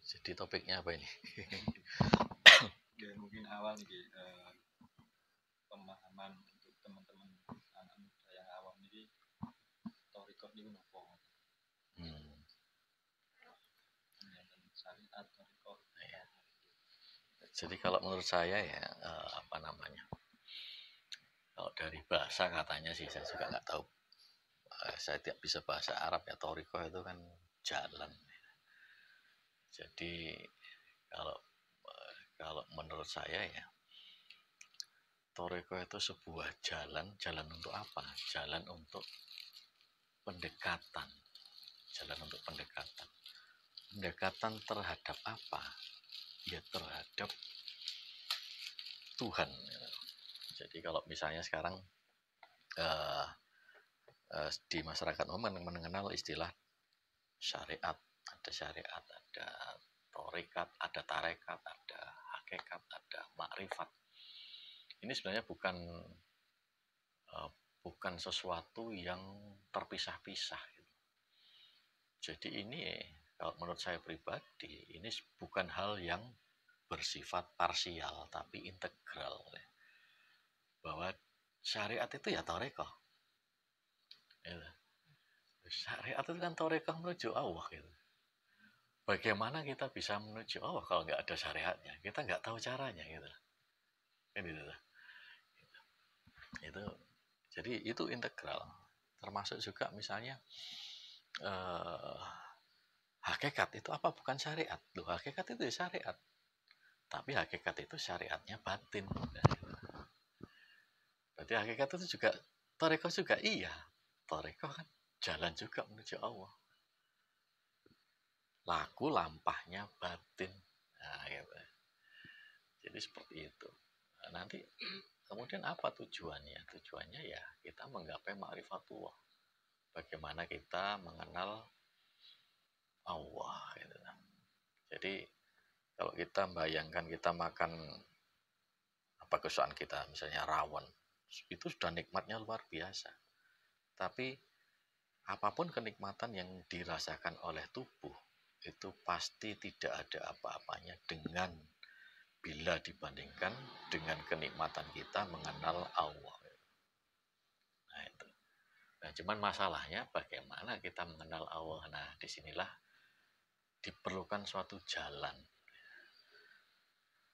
Jadi topiknya apa ini? Ya mungkin awal nih pemahaman untuk teman-teman anak muda yang awam ini torikot ini nopo. Syariat torikot. Ya. Jadi kalau menurut saya ya apa namanya? Kalau dari bahasa katanya sih saya juga nggak tahu. Saya tidak bisa bahasa Arab ya. Toriko itu kan jalan. Jadi kalau menurut saya ya Toriko itu sebuah jalan. Jalan untuk apa? Jalan untuk pendekatan. Jalan untuk pendekatan. Pendekatan terhadap apa? Ya terhadap Tuhan. Jadi kalau misalnya sekarang di masyarakat umum mengenal istilah syariat, ada torikat, ada tarekat, ada hakikat, ada makrifat. Ini sebenarnya bukan sesuatu yang terpisah-pisah. Jadi ini kalau menurut saya pribadi ini bukan hal yang bersifat parsial tapi integral. Bahwa syariat itu ya tarekat. Syariat itu kan tarekat menuju Allah gitu. Bagaimana kita bisa menuju Allah kalau nggak ada syariatnya? Kita nggak tahu caranya gitu. Itu jadi itu integral. Termasuk juga misalnya hakikat itu apa? Bukan syariat. Loh, hakikat itu syariat. Tapi hakikat itu syariatnya batin. Berarti hakikat itu juga tarekat juga iya. Tarekat kan jalan juga menuju Allah. Laku lampahnya batin. Nah, gitu. Jadi seperti itu. Nah, nanti kemudian apa tujuannya? Tujuannya ya kita menggapai ma'rifatullah. Bagaimana kita mengenal Allah. Gitu. Jadi kalau kita bayangkan kita makan apa kesukaan kita, misalnya rawon, itu sudah nikmatnya luar biasa. Tapi apapun kenikmatan yang dirasakan oleh tubuh, itu pasti tidak ada apa-apanya dengan bila dibandingkan dengan kenikmatan kita mengenal Allah. Nah itu. Nah cuman masalahnya bagaimana kita mengenal Allah. Nah disinilah diperlukan suatu jalan.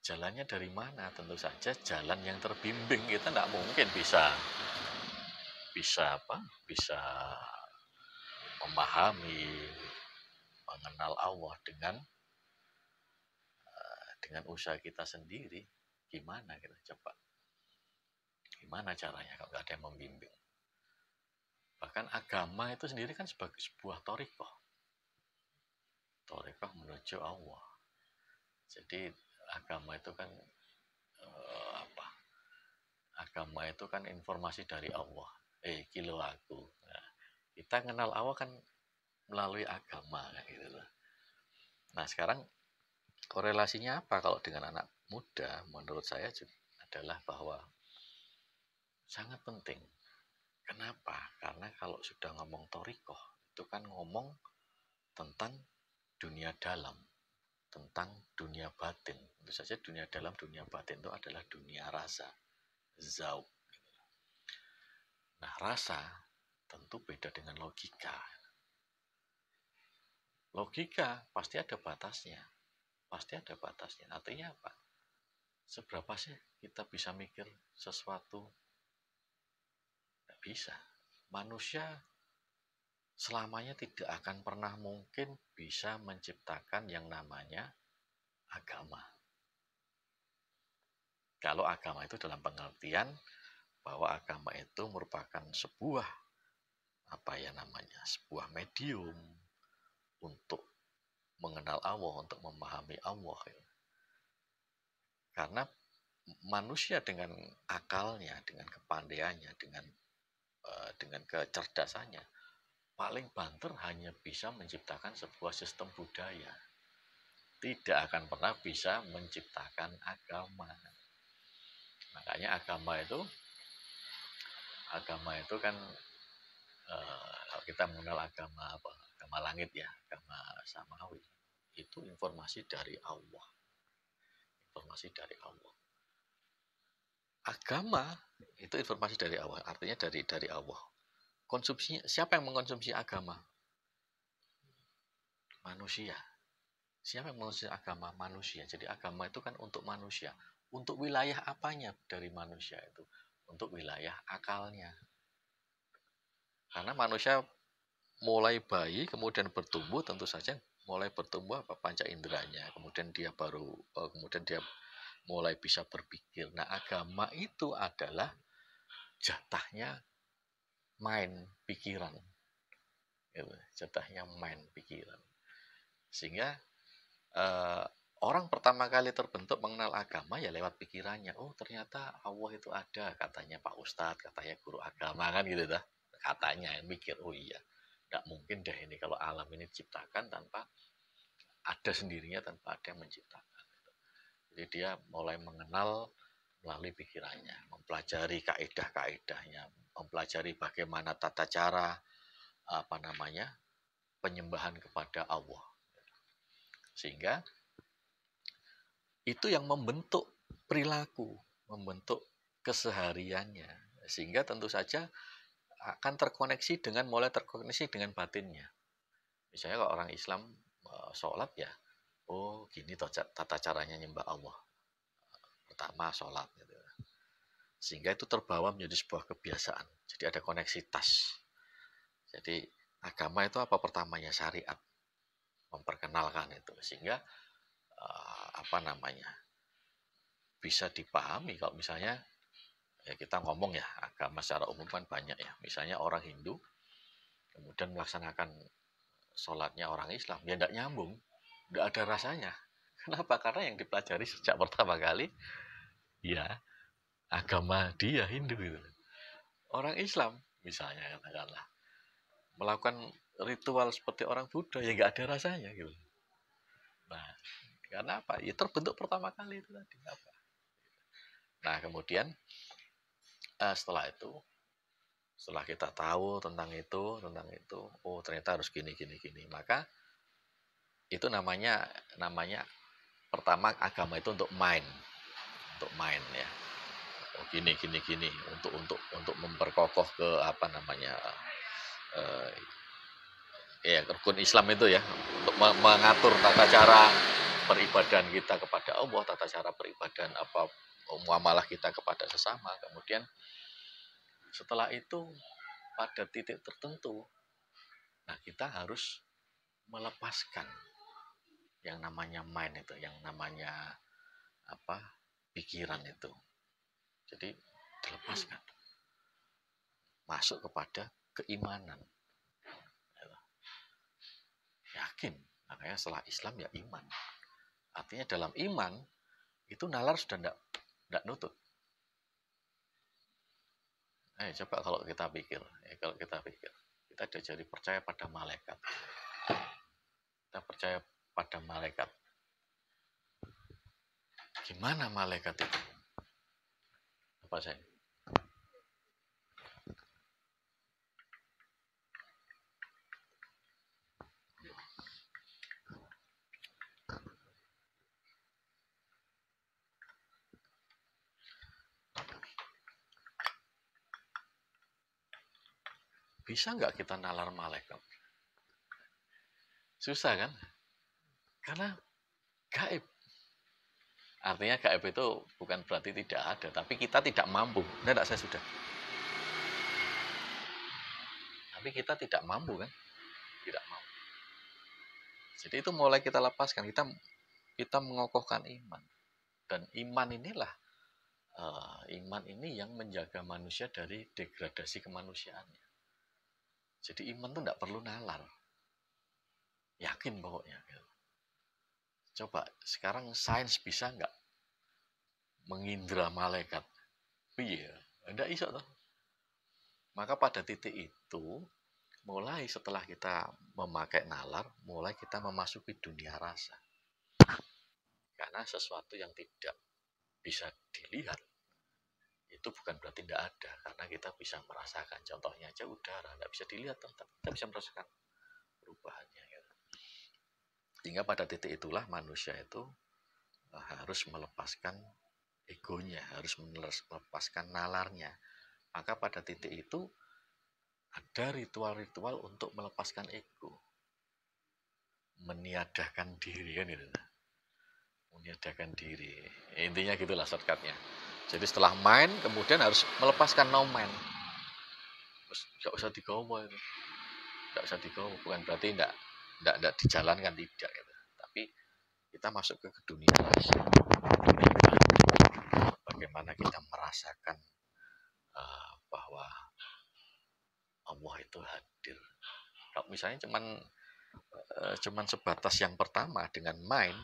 Jalannya dari mana? Tentu saja jalan yang terbimbing. Kita tidak mungkin bisa memahami, mengenal Allah dengan usaha kita sendiri. Gimana kita coba? Gimana caranya kalau nggak ada yang membimbing? Bahkan agama itu sendiri kan sebagai sebuah thariqah. Thariqah menuju Allah. Jadi agama itu kan agama itu kan informasi dari Allah. Kilo aku. Nah, kita kenal Allah kan melalui agama gitu loh. Nah sekarang korelasinya apa kalau dengan anak muda? Menurut saya juga adalah bahwa sangat penting. Kenapa? Karena kalau sudah ngomong thariqah itu kan ngomong tentang dunia dalam, tentang dunia batin. Tentu saja dunia dalam, dunia batin itu adalah dunia rasa, zauq. Nah rasa tentu beda dengan logika. Logika pasti ada batasnya. Pasti ada batasnya. Artinya apa? Seberapa sih kita bisa mikir sesuatu? Tidak bisa. Manusia selamanya tidak akan pernah mungkin bisa menciptakan yang namanya agama. Kalau agama itu dalam pengertian bahwa agama itu merupakan sebuah sebuah medium untuk mengenal Allah, untuk memahami Allah. Karena manusia dengan akalnya, dengan kepandaiannya, dengan kecerdasannya, paling banter hanya bisa menciptakan sebuah sistem budaya. Tidak akan pernah bisa menciptakan agama. Makanya agama itu kan kalau kita mengenal agama langit ya, agama samawi. Itu informasi dari Allah. Informasi dari Allah. Agama itu informasi dari Allah, artinya dari Allah. Konsumsinya, siapa yang mengkonsumsi agama? Manusia. Siapa yang mengkonsumsi agama? Manusia. Jadi agama itu kan untuk manusia. Untuk wilayah apanya dari manusia itu? Untuk wilayah akalnya. Karena manusia mulai bayi, kemudian bertumbuh, tentu saja mulai bertumbuh apa panca inderanya. Kemudian dia mulai bisa berpikir. Nah, agama itu adalah jatahnya main pikiran. Jatahnya main pikiran. Sehingga orang pertama kali terbentuk mengenal agama ya lewat pikirannya. Oh, ternyata Allah itu ada, katanya Pak Ustadz, katanya guru agama kan gitu dah. Katanya mikir, oh iya, tidak mungkin deh ini kalau alam ini diciptakan tanpa ada sendirinya, tanpa ada yang menciptakan. Jadi dia mulai mengenal melalui pikirannya, mempelajari kaidah-kaidahnya, mempelajari bagaimana tata cara penyembahan kepada Allah. Sehingga itu yang membentuk perilaku, membentuk kesehariannya. Sehingga tentu saja akan mulai terkoneksi dengan batinnya. Misalnya kalau orang Islam sholat ya, oh gini tata caranya nyembah Allah. Pertama sholat gitu. Sehingga itu terbawa menjadi sebuah kebiasaan. Jadi ada koneksitas. Jadi agama itu apa pertamanya? Syariat. Memperkenalkan itu. Sehingga bisa dipahami kalau misalnya ya kita ngomong ya agama secara umum kan banyak ya. Misalnya orang Hindu kemudian melaksanakan sholatnya orang Islam. Ya tidak nyambung. Tidak ada rasanya. Kenapa? Karena yang dipelajari sejak pertama kali ya agama dia Hindu gitu. Orang Islam misalnya katakanlah melakukan ritual seperti orang Buddha ya nggak ada rasanya gitu. Nah, karena apa? Ya terbentuk pertama kali itu tadi apa? Nah, kemudian setelah kita tahu tentang itu, oh ternyata harus gini, maka itu namanya pertama agama itu untuk main ya. Oh gini, untuk memperkokoh ke ya rukun Islam itu ya, untuk mengatur tata cara peribadahan kita kepada Allah, tata cara peribadahan muamalah kita kepada sesama. Kemudian setelah itu pada titik tertentu, nah kita harus melepaskan yang namanya mind itu, yang namanya pikiran itu. Jadi dilepaskan, masuk kepada keimanan. Yakin, makanya setelah Islam ya iman. Artinya dalam iman itu nalar sudah tidak nutut. Coba kalau kita pikir, kita diajari percaya pada malaikat. Kita percaya pada malaikat. Gimana malaikat itu? Apa saya? Bisa nggak kita nalar malaikat? Susah kan? Karena gaib. Artinya gaib itu bukan berarti tidak ada, tapi kita tidak mampu. Tidak, saya sudah. Tapi kita tidak mampu kan? Tidak mampu. Jadi itu mulai kita lepaskan. Kita mengokohkan iman. Dan iman ini yang menjaga manusia dari degradasi kemanusiaannya. Jadi iman itu tidak perlu nalar. Yakin pokoknya. Coba sekarang sains bisa nggak mengindra malaikat? Iya, tidak bisa toh. Maka pada titik itu, mulai setelah kita memakai nalar, mulai kita memasuki dunia rasa. Karena sesuatu yang tidak bisa dilihat, itu bukan berarti tidak ada. Karena kita bisa merasakan. Contohnya aja udara, tidak bisa dilihat, tapi kita bisa merasakan perubahannya. Gitu. Sehingga pada titik itulah manusia itu harus melepaskan egonya, harus melepaskan nalarnya. Maka pada titik itu ada ritual-ritual untuk melepaskan ego, meniadakan diri kan gitu. Meniadakan diri. Intinya gitulah shortcutnya. Jadi setelah main kemudian harus melepaskan no mind. Terus gak usah digawa itu. Gak usah digawa, bukan berarti enggak dijalankan, tidak gitu. Tapi kita masuk ke dunia rasa. Bagaimana kita merasakan bahwa Allah itu hadir. Kalau misalnya cuman sebatas yang pertama dengan main,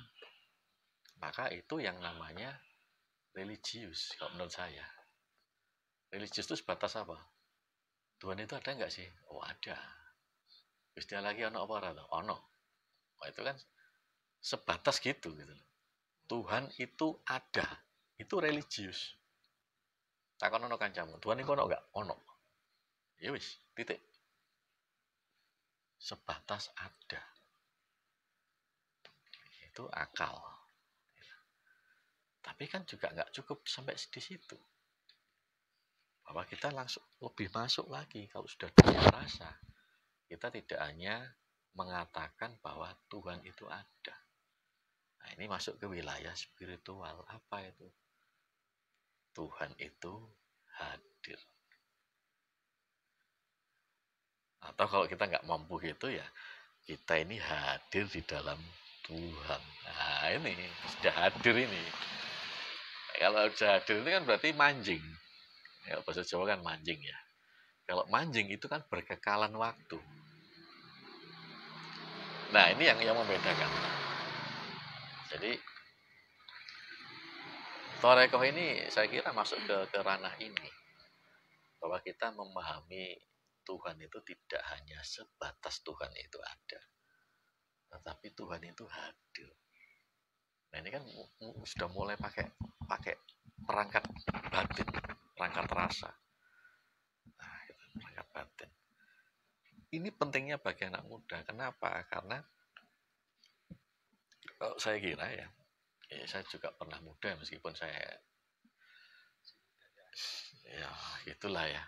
maka itu yang namanya religius kalau menurut saya. Religius itu sebatas apa? Tuhan itu ada nggak sih? Oh ada. Terus dia lagi ono apa ora? Ono. Oh, itu kan sebatas gitu. Tuhan itu ada. Itu religius. Takon ono kancamu. Tuhan itu ono nggak? Ono. Ya wis, titik. Sebatas ada. Itu akal. Tapi kan juga nggak cukup sampai di situ. Bahwa kita langsung lebih masuk lagi kalau sudah dunia rasa. Kita tidak hanya mengatakan bahwa Tuhan itu ada. Nah, ini masuk ke wilayah spiritual. Apa itu? Tuhan itu hadir. Atau kalau kita nggak mampu gitu ya, kita ini hadir di dalam Tuhan. Nah ini, sudah hadir ini. Kalau sudah hadir itu kan berarti manjing. Ya, bahasa Jawa kan manjing ya. Kalau manjing itu kan berkekalan waktu. Nah ini yang membedakan. Jadi Torekoh ini saya kira masuk ke ranah ini. Bahwa kita memahami Tuhan itu tidak hanya sebatas Tuhan itu ada. Tetapi Tuhan itu hadir. Nah ini kan sudah mulai pakai perangkat batin, perangkat rasa. Nah, perangkat batin. Ini pentingnya bagi anak muda. Kenapa? Karena saya kira ya, saya juga pernah muda meskipun saya ya itulah ya.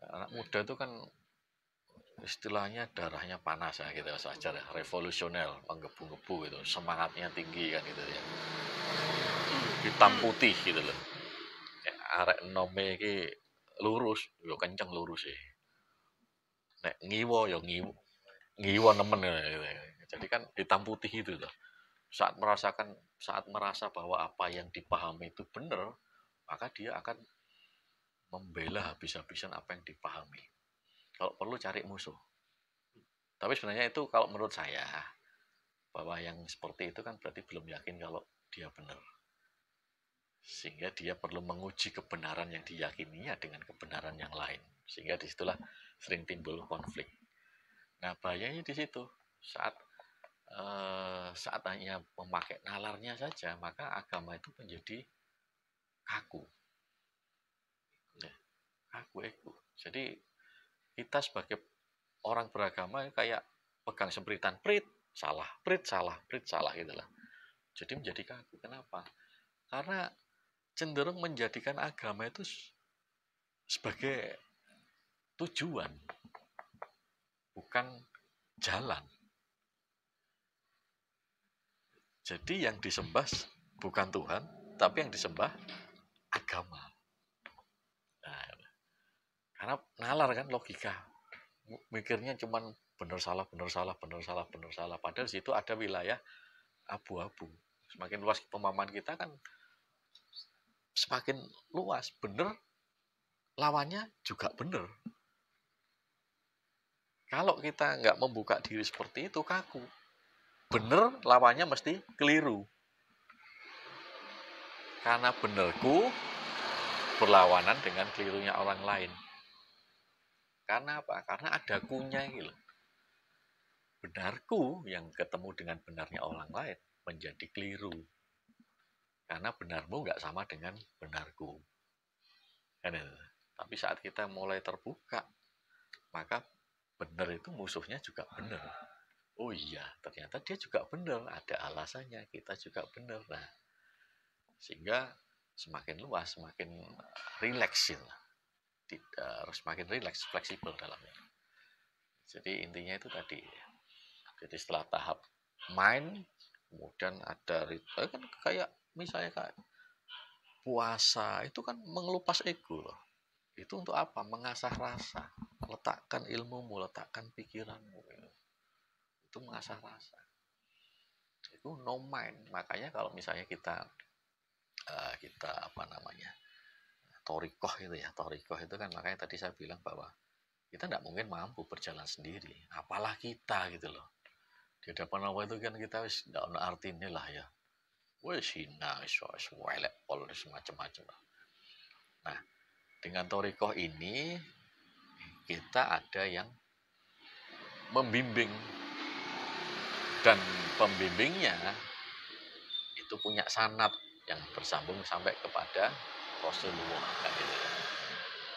Anak muda itu kan istilahnya darahnya panas ya gitu saja ya, revolusioner, menggebu-gebu gitu, semangatnya tinggi kan gitu ya. Hitam putih gitu loh. Kayak arek nome iki lurus, yo kenceng lurus sih. Nek ngiwo yo ngiwo nemen gitu. Jadi kan hitam putih itu loh. Saat merasa bahwa apa yang dipahami itu benar, maka dia akan membela habis-habisan apa yang dipahami. Kalau perlu cari musuh. Tapi sebenarnya itu kalau menurut saya, bahwa yang seperti itu kan berarti belum yakin kalau dia benar. Sehingga dia perlu menguji kebenaran yang diyakininya dengan kebenaran yang lain. Sehingga disitulah sering timbul konflik. Nah bahayanya di situ. Saat hanya memakai nalarnya saja, maka agama itu menjadi kaku. Kaku ego. Jadi kita sebagai orang beragama kayak pegang sempritan, prit salah gitu lah. Jadi menjadi kaku. Kenapa? Karena cenderung menjadikan agama itu sebagai tujuan, bukan jalan. Jadi yang disembah bukan Tuhan, tapi yang disembah agama. Nah, karena nalar kan logika. Mikirnya cuman benar salah. Padahal di situ ada wilayah abu-abu. Semakin luas pemahaman kita kan semakin luas. Benar, lawannya juga benar. Kalau kita nggak membuka diri seperti itu, kaku. Benar, lawannya mesti keliru. Karena benarku berlawanan dengan kelirunya orang lain. Karena apa? Karena ada kunya gitu. Benarku yang ketemu dengan benarnya orang lain menjadi keliru. Karena benarmu nggak sama dengan benarku. Tapi saat kita mulai terbuka, maka benar itu musuhnya juga benar. oh iya, ternyata dia juga benar, ada alasannya, kita juga benar. Nah, sehingga semakin luas, semakin rileks ya. Tidak harus semakin rileks, fleksibel dalamnya. Jadi intinya itu tadi. Jadi setelah tahap mind, kemudian ada ritual, kan kayak misalnya kayak puasa itu kan mengelupas ego loh. Itu untuk apa? Mengasah rasa. Letakkan ilmumu, letakkan pikiranmu. Itu mengasah rasa. Itu no mind. Makanya kalau misalnya kita apa namanya, torikoh itu ya, torikoh itu kan makanya tadi saya bilang bahwa kita tidak mungkin mampu berjalan sendiri, apalah kita gitu loh. Di hadapan Allah itu kan kita wis tidak ada artinya lah ya, wis hina, wis welek, pol semacam-macam. Nah, dengan torikoh ini kita ada yang membimbing, dan pembimbingnya itu punya sanad yang bersambung sampai kepada Rasulullah kan gitu.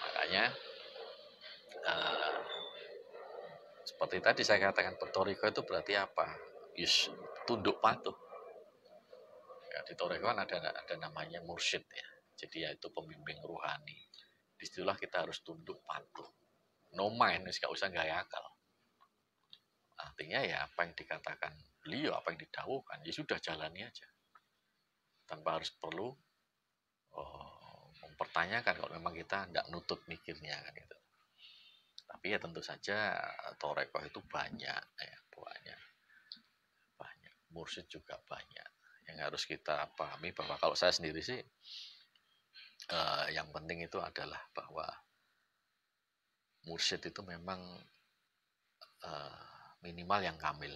Makanya seperti tadi saya katakan, bertoriko itu berarti apa? Yus, tunduk patuh. Ya, di toriko kan ada namanya mursyid ya. Jadi yaitu pembimbing ruhani. Disitulah kita harus tunduk patuh. No mind, nggak usah gaya akal. Artinya ya apa yang dikatakan beliau, apa yang didawuhkan, ya sudah jalani aja. Tanpa harus perlu mempertanyakan kalau memang kita nggak nutut mikirnya kan gitu. Tapi ya tentu saja torekoh itu banyak ya, banyak. Mursyid juga banyak. Yang harus kita pahami bahwa kalau saya sendiri sih yang penting itu adalah bahwa mursyid itu memang minimal yang kamil.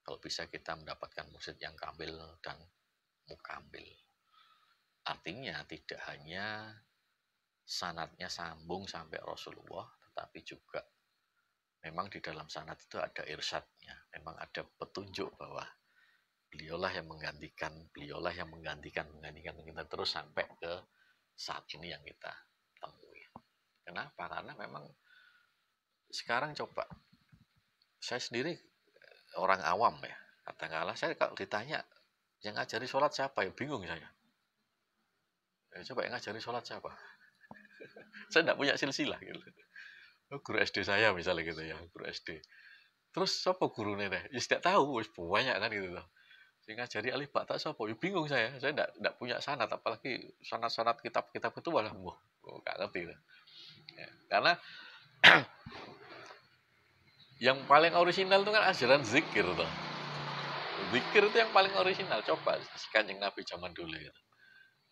Kalau bisa kita mendapatkan mursyid yang kamil dan mukamil. Artinya tidak hanya sanadnya sambung sampai Rasulullah, tetapi juga memang di dalam sanad itu ada irsyadnya. Memang ada petunjuk bahwa beliaulah yang menggantikan kita terus sampai ke saat ini yang kita temui. Kenapa? Karena memang sekarang coba, saya sendiri orang awam ya, katakanlah saya kalau ditanya yang ngajari sholat siapa ya, bingung saya. Coba yang ngajari sholat siapa? Saya tidak punya silsilah gitu. Guru SD saya misalnya gitu ya, guru SD. Terus siapa gurunya deh? Ya tidak tahu, banyak kan gitu loh. Saya ngajari alif ba ta siapa? Ya bingung saya tidak punya sanad, apalagi sanad-sanad kitab-kitab itu malah nggak ngerti. Ya, karena yang paling orisinal itu kan ajaran zikir tuh. Zikir itu yang paling orisinal. Coba Kanjeng Nabi zaman dulu gitu.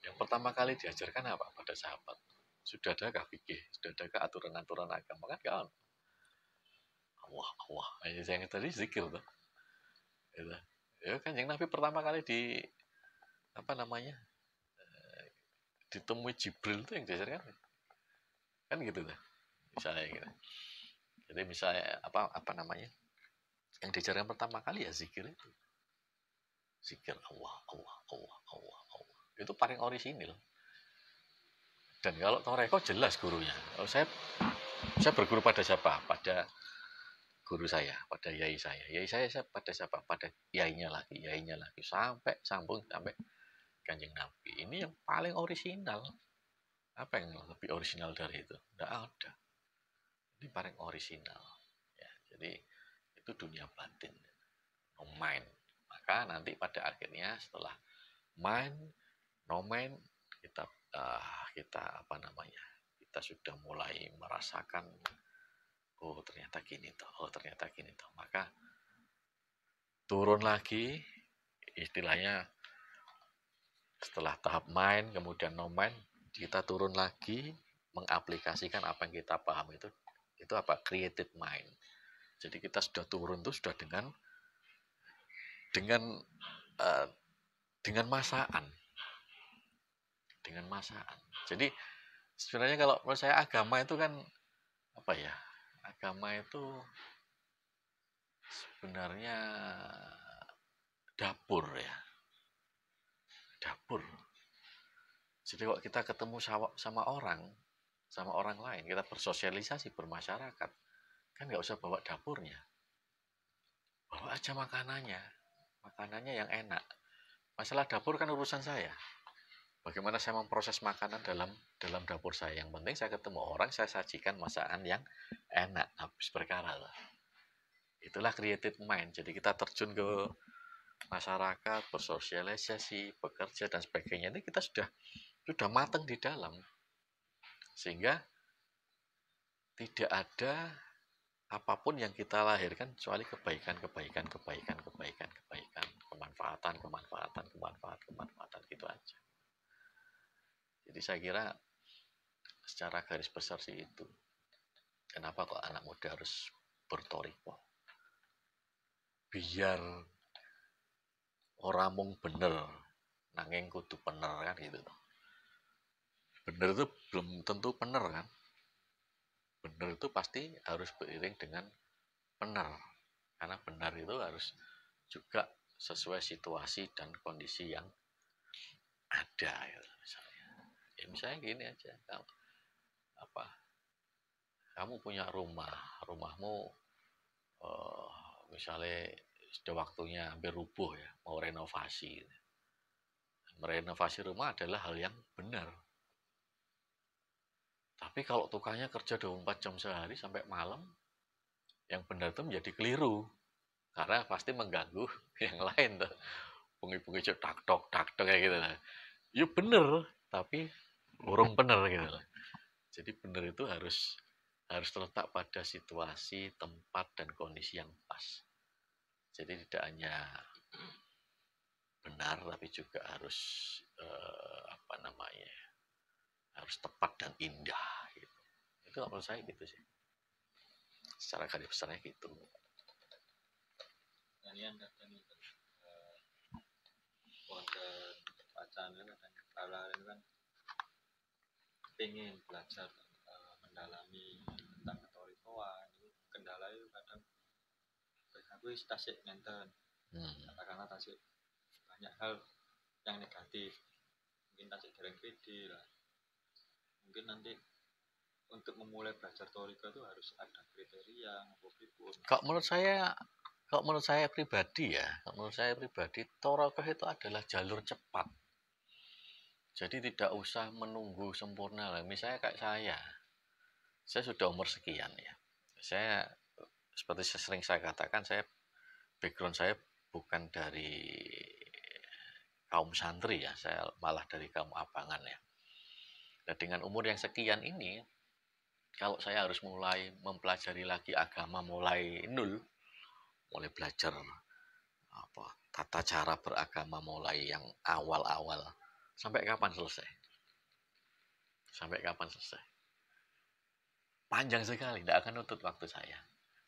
Yang pertama kali diajarkan apa pada sahabat? Sudah adakah fikih? Sudah adakah aturan-aturan agama? Kan kan? Allah. Ini saya tadi zikir tuh. Gitu. Ya Kanjeng Nabi pertama kali apa namanya? Ditemui Jibril itu yang diajarkan. Kan gitu tuh. Misalnya gitu. Jadi misalnya apa namanya? Yang diajarkan pertama kali ya zikir itu. Zikir Allah. Itu paling orisinil. Dan kalau toreko jelas gurunya. Kalau saya berguru pada siapa? Pada guru saya, pada yai saya. Yai saya pada siapa? Pada yainya lagi, sampai sambung sampai Kanjeng Nabi. Ini yang paling orisinal. Apa yang lebih orisinal dari itu? Tidak ada. Ini paling orisinal. Ya, jadi itu dunia batin, no mind. Maka nanti pada akhirnya setelah mind, no mind, kita apa namanya? Kita sudah mulai merasakan, oh ternyata gini toh. Maka turun lagi, istilahnya setelah tahap mind, kemudian no mind, kita turun lagi mengaplikasikan apa yang kita paham itu apa? Created mind. Jadi kita sudah turun tuh sudah dengan masaan. Dengan masaan. Jadi sebenarnya kalau menurut saya agama itu kan apa ya? Agama itu sebenarnya dapur ya. Dapur. Jadi kalau kita ketemu sama orang lain, kita bersosialisasi, bermasyarakat, kan nggak usah bawa dapurnya. bawa aja makanannya yang enak. Masalah dapur kan urusan saya. Bagaimana saya memproses makanan dalam dapur saya. Yang penting saya ketemu orang, saya sajikan masakan yang enak, habis perkara lah. Itulah creative mind. Jadi kita terjun ke masyarakat, bersosialisasi, bekerja dan sebagainya. Ini kita sudah matang di dalam. Sehingga tidak ada apapun yang kita lahirkan kecuali kebaikan, kemanfaatan gitu aja. Jadi saya kira secara garis besar sih itu. Kenapa kok anak muda harus bertoriko? Biar orang mung bener, nanging kudu bener kan gitu. Bener itu belum tentu bener kan. Bener itu pasti harus beriring dengan benar. Karena benar itu harus juga sesuai situasi dan kondisi yang ada ya, misalnya. Ya misalnya gini aja, kamu punya rumahmu misalnya sudah waktunya hampir rubuh ya, mau renovasi. Merenovasi rumah adalah hal yang benar. Tapi kalau tukangnya kerja 24 jam sehari sampai malam, yang benar itu menjadi keliru. Karena pasti mengganggu yang lain tuh. Bunyi-bunyi tak-tok kayak gitu lah. Ya bener, tapi burung bener gitu lah. Jadi bener itu harus terletak pada situasi, tempat, dan kondisi yang pas. Jadi tidak hanya benar, tapi juga harus harus tepat dan indah. Gitu. Itu menurut saya gitu sih. Secara garis besarnya gitu. Kalian kadang wonten pacaran kadang kala itu kan pengen belajar mendalami tentang torikoan, kendala itu kadang aku tasik nenten katakanlah tasik banyak hal yang negatif, mungkin tasik dereng pede lah, mungkin nanti untuk memulai belajar toriko itu harus ada kriteria apapun. Kok menurut saya pribadi toriko itu adalah jalur cepat. Jadi tidak usah menunggu sempurna lah. Misalnya kayak saya sudah umur sekian ya. Saya seperti sering saya katakan, background saya bukan dari kaum santri ya, saya malah dari kaum abangan ya. Nah, dengan umur yang sekian ini, kalau saya harus mulai mempelajari lagi agama mulai nol, mulai belajar tata cara beragama mulai yang awal-awal, sampai kapan selesai? Panjang sekali, tidak akan nutut waktu saya.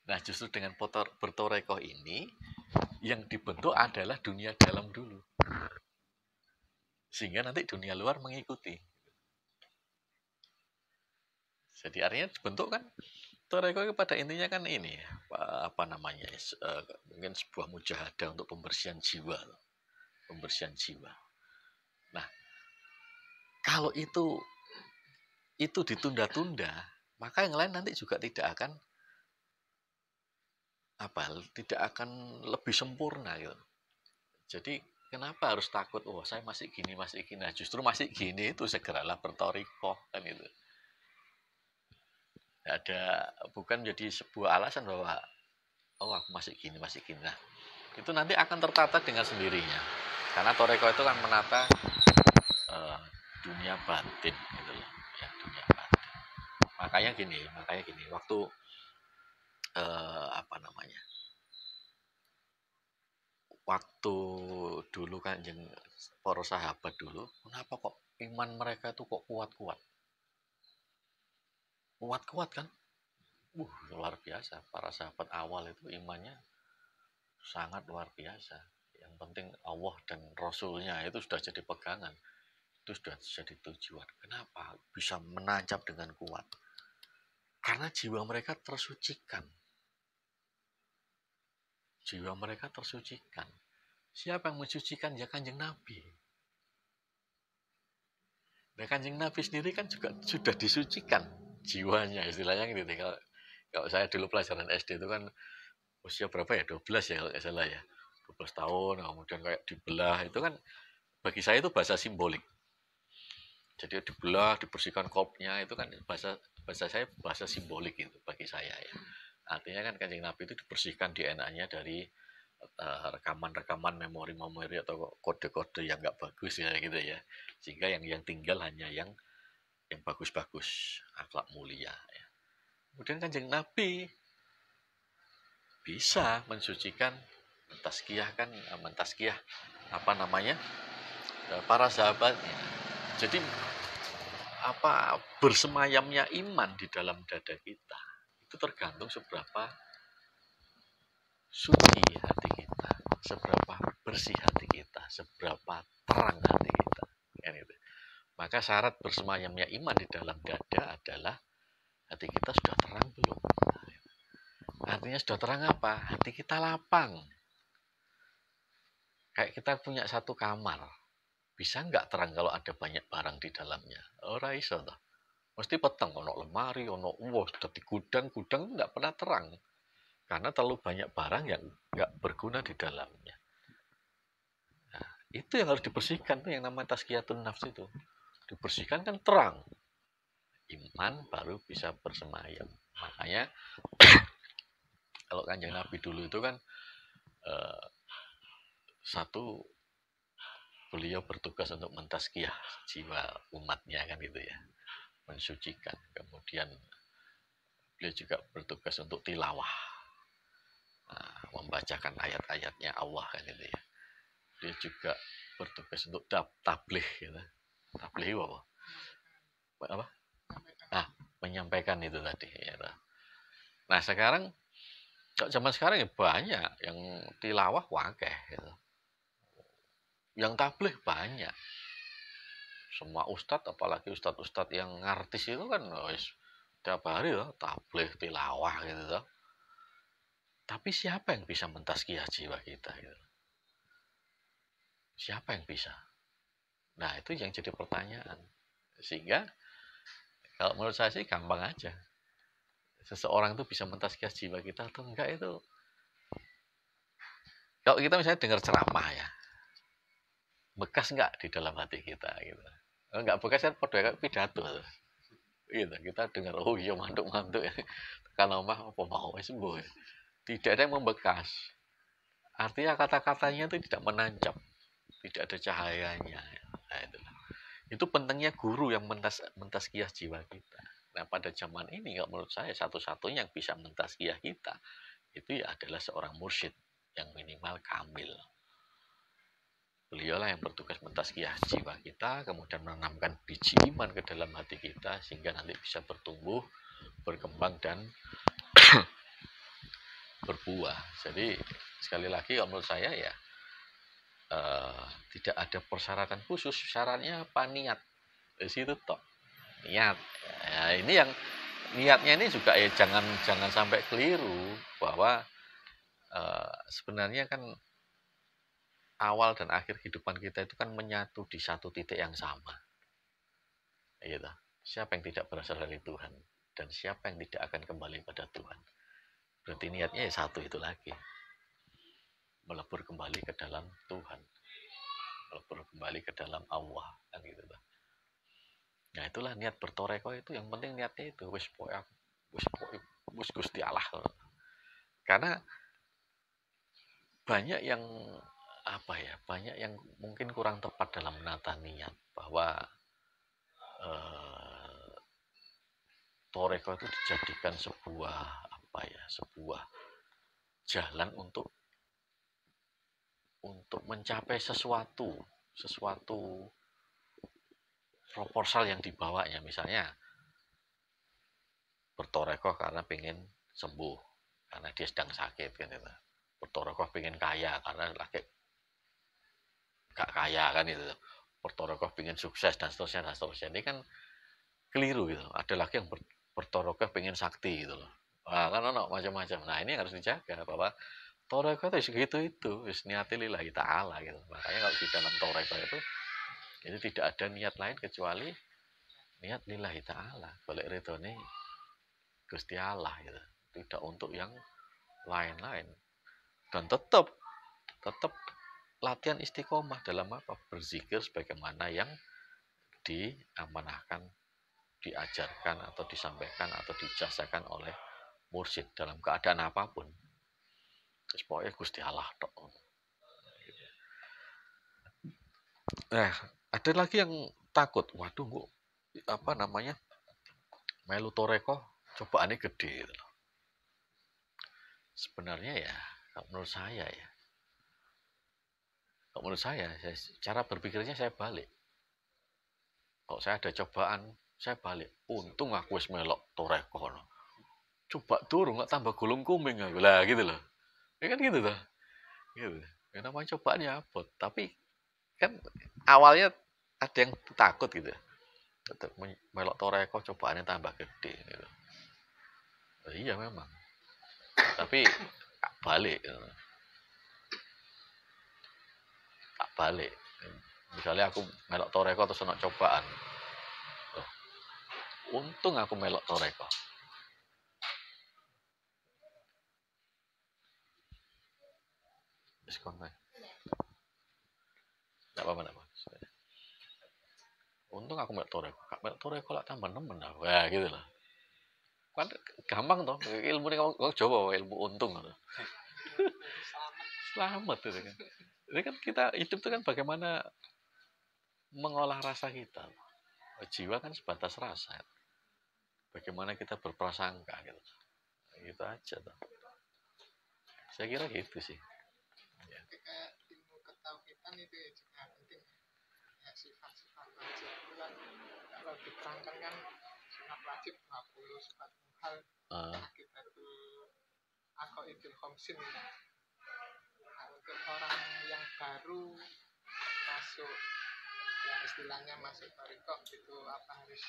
Nah, justru dengan bertorekoh ini, yang dibentuk adalah dunia dalam dulu. Sehingga nanti dunia luar mengikuti. Jadi artinya dibentuk kan, torekoh pada intinya kan ini, mungkin sebuah mujahadah untuk pembersihan jiwa. Nah, kalau itu ditunda-tunda, maka yang lain nanti juga tidak akan lebih sempurna gitu. Jadi kenapa harus takut? Oh, saya masih gini. Nah, justru masih gini itu segeralah bertorikoh kan itu. Bukan jadi sebuah alasan bahwa aku masih gini. Nah, itu nanti akan tertata dengan sendirinya. Karena torikoh itu kan menata dunia batin gitu loh. Ya, dunia batin. Makanya gini, waktu waktu dulu kan para sahabat dulu, kenapa kok iman mereka tuh kok kuat-kuat kan? Luar biasa. Para sahabat awal itu imannya sangat luar biasa. Yang penting Allah dan Rasulnya itu sudah jadi pegangan, itu sudah jadi tujuan. Kenapa bisa menancap dengan kuat? Karena jiwa mereka tersucikan. Siapa yang mensucikan? Ya Kanjeng Nabi. Nah, Kanjeng Nabi sendiri kan juga sudah disucikan jiwanya, istilahnya gitu. Kalau saya dulu pelajaran SD itu kan usia berapa ya, 12 ya kalau nggak salah ya, 12 tahun kemudian kayak dibelah, itu kan bagi saya itu bahasa simbolik. Jadi dibelah, dibersihkan kopnya, itu kan bahasa bahasa saya bahasa simbolik itu bagi saya ya. Artinya kan Kanjeng Nabi itu dibersihkan DNA-nya dari rekaman-rekaman, memori-memori atau kode-kode yang nggak bagus ya gitu ya. Sehingga yang tinggal hanya yang bagus-bagus, akhlak mulia ya. Kemudian Kanjeng Nabi bisa mensucikan, mentaskiyah apa namanya, para sahabatnya. Jadi apa bersemayamnya iman di dalam dada kita itu tergantung seberapa suci hati kita, seberapa bersih hati kita, seberapa terang hati kita. Kan itu. Maka syarat bersemayamnya iman di dalam dada adalah hati kita sudah terang belum. Artinya sudah terang apa? Hati kita lapang. Kayak kita punya satu kamar, bisa nggak terang kalau ada banyak barang di dalamnya? Ora iso toh. Mesti peteng, ono lemari, ono dadi gudang-gudang nggak pernah terang. Karena terlalu banyak barang yang nggak berguna di dalamnya. Nah, itu yang harus dibersihkan, tuh yang namanya tazkiyatun nafs itu. Dibersihkan kan terang. Iman baru bisa bersemayam. Makanya kalau Kanjeng Nabi dulu itu kan satu, beliau bertugas untuk mentazkiyah jiwa umatnya kan gitu ya, mensucikan. Kemudian beliau juga bertugas untuk tilawah, membacakan ayat-ayatnya Allah kan gitu ya. Dia juga bertugas untuk tabligh gitu. Tabligh apa? Apa? Menyampaikan itu tadi ya. Nah, sekarang kok zaman sekarang ya banyak yang tilawah wakeh gitu. Yang tabligh banyak. Semua ustadz, apalagi ustadz-ustadz yang artis itu kan tiap hari loh tabligh tilawah gitu loh. Tapi siapa yang bisa mentazkiyah jiwa kita gitu? Siapa yang bisa? Nah, itu yang jadi pertanyaan. Sehingga kalau menurut saya sih gampang aja. Seseorang itu bisa mentazkiyah jiwa kita atau enggak itu. Kalau kita misalnya dengar ceramah ya, bekas enggak di dalam hati kita gitu. Enggak bekas kan pada kayak pidato. Gitu, kita dengar oh iya mantuk-mantuk ya. Tekan omah apa mau sembuh. Tidak ada yang membekas. Artinya kata-katanya itu tidak menancap, tidak ada cahayanya. Nah, itu pentingnya guru yang mentazkiyah jiwa kita. Nah, pada zaman ini kalau menurut saya satu-satunya yang bisa mentazkiyah kita itu ya adalah seorang mursyid yang minimal kamil. Beliaulah yang bertugas mentazkiyah jiwa kita, kemudian menanamkan biji iman ke dalam hati kita sehingga nanti bisa bertumbuh, berkembang dan berbuah. Jadi sekali lagi kalau menurut saya ya tidak ada persyaratan khusus. Syaratnya apa? Niat. Di situ toh. Niat. Ya, ini yang niatnya ini juga ya jangan sampai keliru bahwa sebenarnya kan awal dan akhir kehidupan kita itu kan menyatu di satu titik yang sama. Gitu. Siapa yang tidak berasal dari Tuhan dan siapa yang tidak akan kembali pada Tuhan. Berarti niatnya ya satu itu lagi. Melebur kembali ke dalam Tuhan. Melebur kembali ke dalam Allah kan gitu. Nah, itulah niat bertoreko itu, yang penting niatnya itu wis Gusti Allah. Karena banyak yang banyak yang mungkin kurang tepat dalam menata niat bahwa toreko itu dijadikan sebuah sebuah jalan untuk mencapai sesuatu proposal yang dibawanya. Misalnya bertoreko karena pengen sembuh, karena dia sedang sakit kan itu. Bertoreko pengen kaya karena lagi gak kaya kan itu. Bertoreko pengen sukses dan seterusnya. Ini kan keliru gitu. Ada lagi yang bertoreko pengen sakti gitu loh. Wah, kan ono macam-macam. Nah, ini harus dijaga bahwa toreko itu segitu itu wis niati lillahi ta'ala gitu. Makanya kalau di dalam toreko itu tidak ada niat lain kecuali niat lillahi ta'ala. Balik ridhone Gusti Allah gitu. Tidak untuk yang lain-lain. Dan tetap latihan istiqomah dalam apa? Berzikir sebagaimana yang diamanahkan, diajarkan atau disampaikan atau dijasakan oleh mursyid dalam keadaan apapun. Terus pokoknya Gusti Allah tok. Nah, ada lagi yang takut. Waduh, Bu, apa namanya? Melu toreko cobaannya gede gitu loh. Sebenarnya ya, menurut saya ya. Menurut saya, cara berpikirnya saya balik. Kalau saya ada cobaan, saya balik. Untung aku wis melok toreko. Coba turun nggak tambah gulung kuming aku lah gitu loh. Ya kan gitu tuh. Gitu. Ya namanya cobaan ya abot. Tapi kan awalnya ada yang takut gitu. Melok toreko cobaannya tambah gede gitu. Iya memang. Tapi tak balik. Tak balik. Misalnya aku melok toreko terus ono cobaan. Loh, untung aku melok toreko. Diskon kan? Enggak apa-apa, enggak apa-apa. Untung aku melok toreko lah tambah nemen lah. Wah, gitu loh. Kan gampang toh. Ilmu ini kamu coba ilmu untung loh. Selamat itu kan. Ini kan kita hidup itu kan bagaimana mengolah rasa kita. Jiwa kan sebatas rasa. Bagaimana kita berprasangka gitu. Gitu aja toh. Saya kira gitu sih. Ya. Kayak ilmu ketauhidan itu ya juga penting. Ya, sifat-sifat wajib itu kan kalau diterangkan kan sunat wajib 50 sifat muhal kita itu aqaidul khamsin. Nah, untuk orang yang baru masuk ya istilahnya masuk thariqah itu apa harus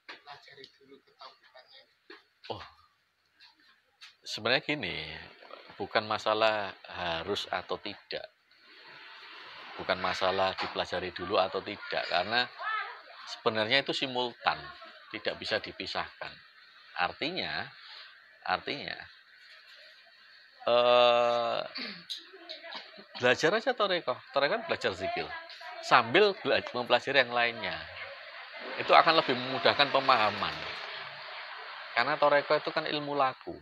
dipelajari dulu ketauhidannya. Oh, sebenarnya gini, bukan masalah harus atau tidak, bukan masalah dipelajari dulu atau tidak, karena sebenarnya itu simultan, tidak bisa dipisahkan. Artinya belajar aja thariqah belajar zikir sambil mempelajari yang lainnya. Itu akan lebih memudahkan pemahaman. Karena thariqah itu kan ilmu laku.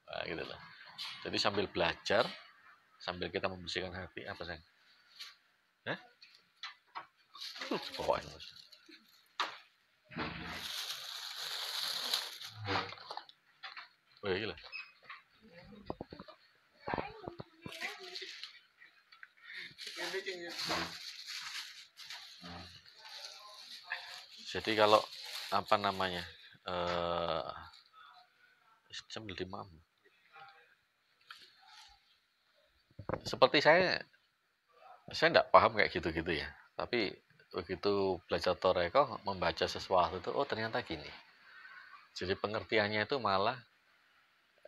Nah, gitu loh. Jadi sambil belajar, sambil kita membersihkan hati, apa sih? Pokoknya. Oh iya lah. Jadi kalau apa namanya sambil dimam. Seperti saya enggak paham kayak gitu-gitu ya. Tapi begitu belajar thariqah, membaca sesuatu itu, oh ternyata gini. Jadi pengertiannya itu malah,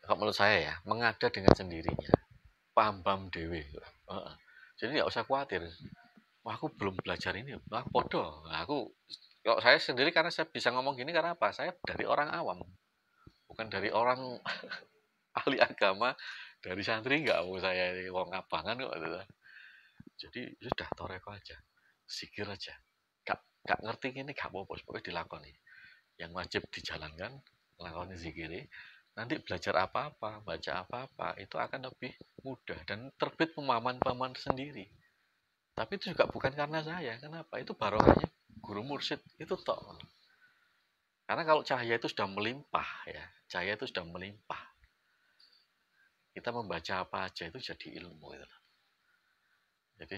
kalau menurut saya ya, mengada dengan sendirinya. Paham dewe. Jadi nggak usah khawatir. Wah, aku belum belajar ini. Wah, podo. Nah, kalau saya sendiri karena saya bisa ngomong gini karena apa? Saya dari orang awam. Bukan dari orang ahli agama, dari santri nggak mau saya wong abangan kok. Jadi sudah thariqah aja. Zikir aja. Gak ngerti ini gak apa-apa, pokoknya dilakoni. Yang wajib dijalankan, lakoni zikiri. Nanti belajar apa-apa, baca apa-apa, itu akan lebih mudah dan terbit pemahaman sendiri. Tapi itu juga bukan karena saya. Kenapa? Itu barokahnya guru mursyid itu tok. Karena kalau cahaya itu sudah melimpah ya, cahaya itu sudah melimpah. Kita membaca apa aja itu jadi ilmu gitu. Jadi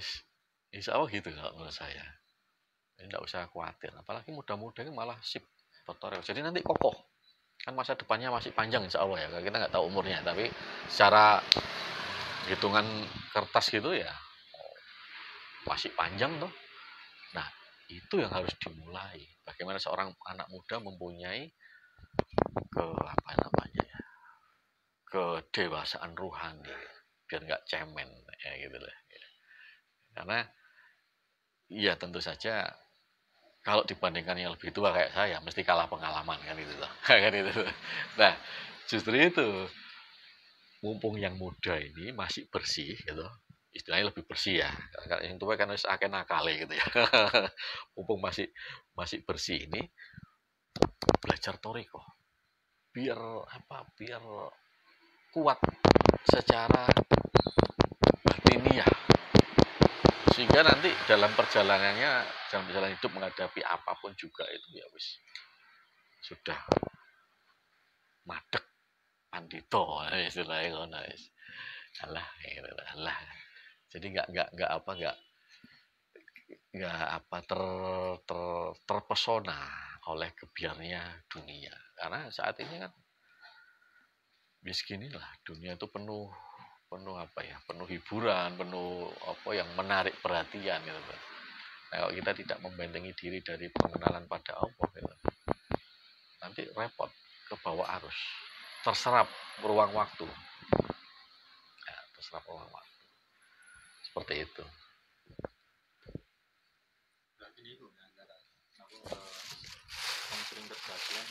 insya Allah gitu kalau menurut saya. Tidak usah khawatir. Apalagi muda-muda ini malah sip tutorial. Jadi nanti kokoh. Kan masa depannya masih panjang insya Allah ya. Kita nggak tahu umurnya. Tapi secara hitungan kertas gitu ya masih panjang tuh. Nah itu yang harus dimulai. Bagaimana seorang anak muda mempunyai kedewasaan rohani. Biar nggak cemen ya gitu lah. Karena ya tentu saja kalau dibandingkan yang lebih tua kayak saya, mesti kalah pengalaman kan itu loh. Kan itu. Nah, justru itu mumpung yang muda ini masih bersih gitu, istilahnya lebih bersih ya, yang tua kan harus akeh nakale gitu ya. Mumpung masih bersih ini, belajar toriko biar biar kuat secara batiniah, sehingga nanti dalam perjalanan hidup menghadapi apapun juga itu ya wis sudah madeg pandito istilahnya ngono wis. Alah, alah. Jadi nggak terpesona oleh kebiarnya dunia, karena saat ini kan miskin lah, dunia itu penuh penuh hiburan, penuh yang menarik perhatian gitu. Nah, kalau kita tidak membentengi diri dari pengenalan pada Allah gitu, nanti repot, ke bawah arus, terserap ruang waktu, seperti itu. Berarti ini antara aku yang sering terjadi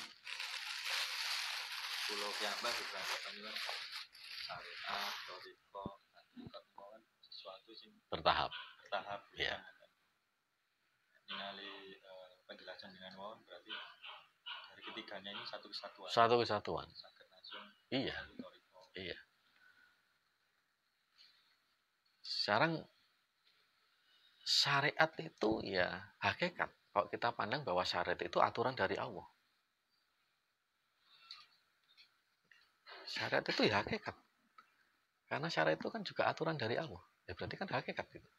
pulau Kiambah juga kan syariat, toriko, kan sesuatu sih bertahap ya. Ningali penjelasan dengan wawon berarti dari ketiganya ini satu kesatuan. Iya. Sekarang syariat itu ya hakikat. Kalau kita pandang bahwa syariat itu aturan dari Allah. Syariat itu ya hakikat. Karena syariat itu kan juga aturan dari Allah. Ya berarti kan hakikat gitu.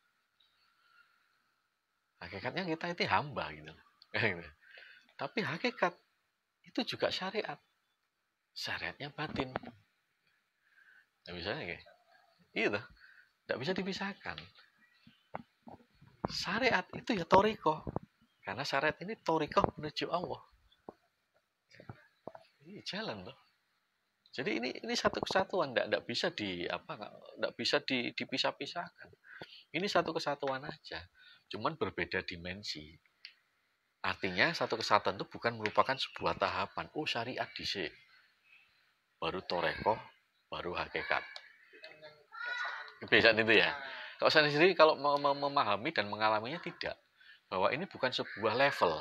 Hakikatnya kita itu hamba gitu. Tapi hakikat itu juga syariat. Syariatnya batin. Nah, misalnya kayak gitu. Tidak bisa dipisahkan. Syariat itu ya toriko. Karena syariat ini toriko menuju Allah. Ini jalan loh. Jadi ini satu kesatuan, tidak bisa dipisah-pisahkan. Ini satu kesatuan aja, cuman berbeda dimensi. Artinya satu kesatuan itu bukan merupakan sebuah tahapan. Oh, syariat dhisik, baru toreko, baru hakikat. Kebiasaan itu ya. Kalau saya sendiri kalau memahami dan mengalaminya tidak, bahwa ini bukan sebuah level,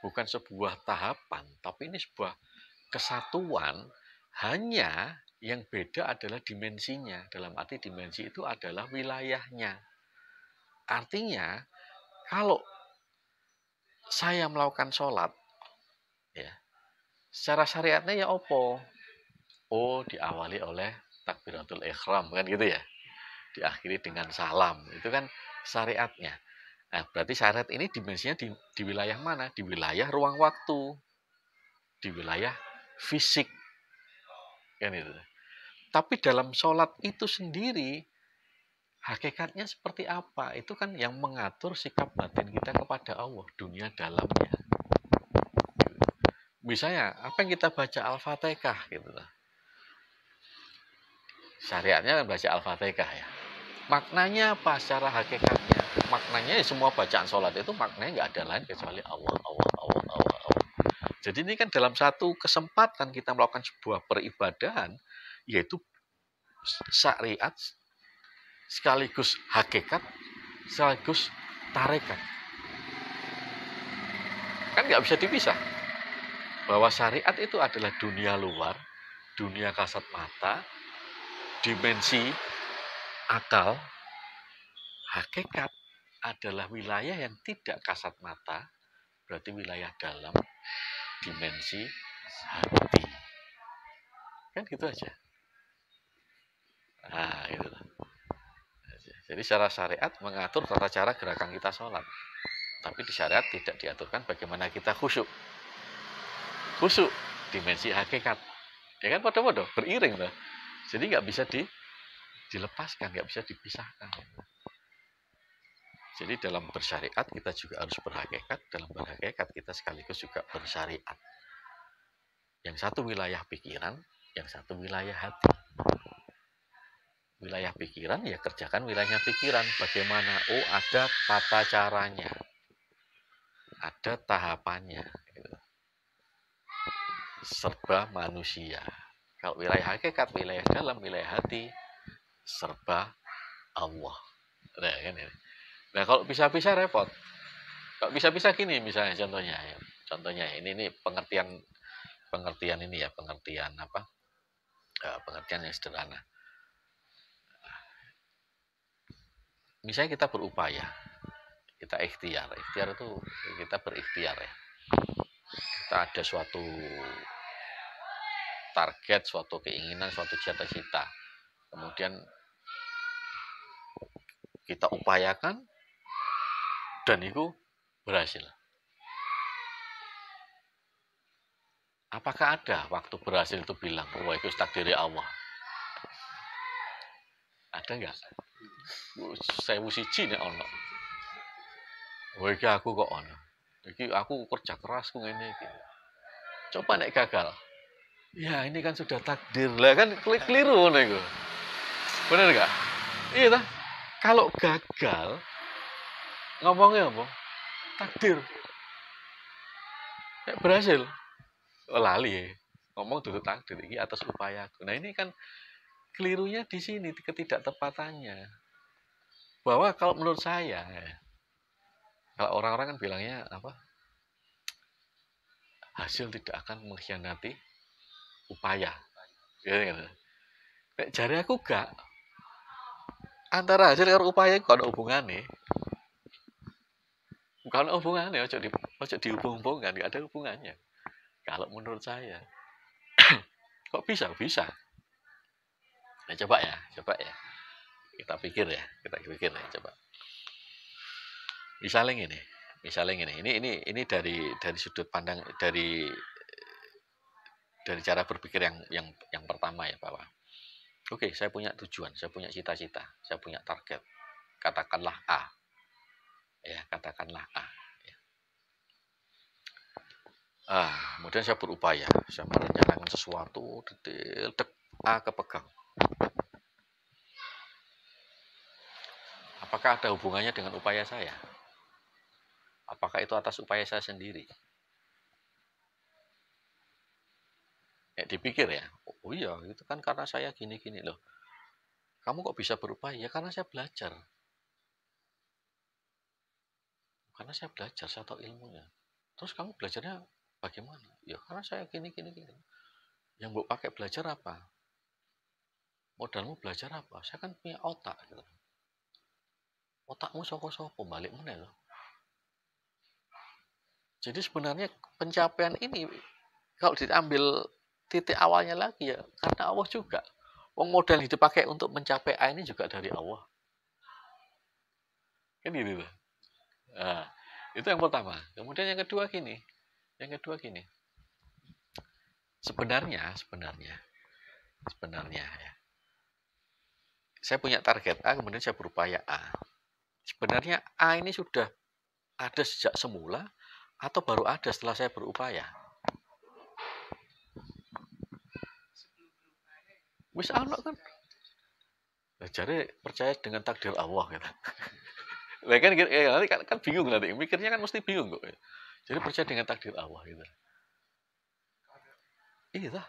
bukan sebuah tahapan, tapi ini sebuah kesatuan. Hanya yang beda adalah dimensinya. Dalam arti dimensi itu adalah wilayahnya. Artinya, kalau saya melakukan sholat, ya, secara syariatnya ya opo? Oh, diawali oleh takbiratul ihram, kan gitu ya. Diakhiri dengan salam. Itu kan syariatnya. Nah, berarti syariat ini dimensinya di wilayah mana? Di wilayah ruang waktu. Di wilayah fisik. Kan itu. Tapi dalam sholat itu sendiri, hakikatnya seperti apa? Itu kan yang mengatur sikap batin kita kepada Allah, dunia dalamnya. Misalnya, apa yang kita baca Al-Fatihah gitu. Syariatnya kan baca Al-Fatihah ya. Maknanya apa secara hakikatnya? Maknanya ya semua bacaan sholat itu maknanya nggak ada lain kecuali Allah. Jadi ini kan dalam satu kesempatan kita melakukan sebuah peribadahan, yaitu syariat sekaligus hakikat sekaligus tarekat. Kan nggak bisa dipisah. Bahwa syariat itu adalah dunia luar, dunia kasat mata, dimensi akal. Hakikat adalah wilayah yang tidak kasat mata, berarti wilayah dalam, dimensi hati. Kan gitu aja. Nah, gitu. Jadi secara syariat mengatur tata cara gerakan kita sholat. Tapi di syariat tidak diaturkan bagaimana kita khusyuk. Khusyuk, dimensi hakikat. Ya kan pada-pada, beriring loh. Jadi nggak bisa dilepaskan, nggak bisa dipisahkan. Jadi dalam bersyariat kita juga harus berhakikat, dalam berhakikat kita sekaligus juga bersyariat. Yang satu wilayah pikiran, yang satu wilayah hati. Wilayah pikiran ya kerjakan wilayahnya pikiran. Bagaimana? Oh, ada tata caranya, ada tahapannya. Serba manusia. Kalau wilayah hakikat, wilayah dalam, wilayah hati, serba Allah. Nah, kan ini. Nah, kalau bisa-bisa repot. Kalau bisa-bisa gini misalnya contohnya ya. Contohnya ini pengertian ini ya, pengertian apa? Pengertian yang sederhana. Misalnya kita berupaya, kita ikhtiar. Ikhtiar itu kita berikhtiar ya. Kita ada suatu target, suatu keinginan, suatu cita-cita. Kemudian kita upayakan dan itu berhasil. Apakah ada waktu berhasil itu bilang, wah itu takdir Allah? Ada nggak? Saya siji nek ono. Wah iki aku kok ono. Iki aku kerja keras ku ngene iki. Coba nek gagal. Ya ini kan sudah takdir lah, kan keliru ngono iku. Bener nggak? Iya toh? Kalau gagal ngomongnya apa? Takdir. Nek berhasil. Oh, lali. Ngomong dulu takdir iki atas upayaku. Nah, ini kan kelirunya di sini, ketidaktepatannya. Bahwa kalau menurut saya, kalau orang-orang kan bilangnya apa? Hasil tidak akan mengkhianati upaya. Ya, kan? Nek jare aku gak. Antara hasil karo upaya itu ada hubungannya. Bukan hubungannya, ojo dihubung-hubungkan, gak ada hubungannya. Kalau menurut saya, kok bisa? Bisa. Nah, coba ya. Kita pikir ya, coba. Misalnya gini. Ini dari sudut pandang dari cara berpikir yang pertama ya, bahwa oke, saya punya tujuan, saya punya cita-cita, saya punya target. Katakanlah A. Ya, katakanlah A. Kemudian saya berupaya, saya merencanakan sesuatu detail, A kepegang. Apakah ada hubungannya dengan upaya saya? Apakah itu atas upaya saya sendiri? Ya dipikir ya, oh iya itu kan karena saya gini-gini loh. Kamu kok bisa berupaya? Ya karena saya belajar. Karena saya belajar, saya tahu ilmunya. Terus kamu belajarnya bagaimana? Ya karena saya gini. Yang mau pakai belajar apa? Modalmu belajar apa? Saya kan punya otak gitu. Otakmu soko-soko balik mana loh. Jadi sebenarnya pencapaian ini kalau diambil titik awalnya lagi ya karena Allah juga. Modal yang dipakai untuk mencapai A ini juga dari Allah. Kan gitu loh. Nah, itu yang pertama. Kemudian yang kedua gini. Sebenarnya ya. Saya punya target A, kemudian saya berupaya A. Sebenarnya A ini sudah ada sejak semula atau baru ada setelah saya berupaya? Wis ana kan. Jadi percaya dengan takdir Allah gitu. Nah, kan bingung nanti. Mikirnya kan mesti bingung kok. Jadi percaya dengan takdir Allah gitu. Iya.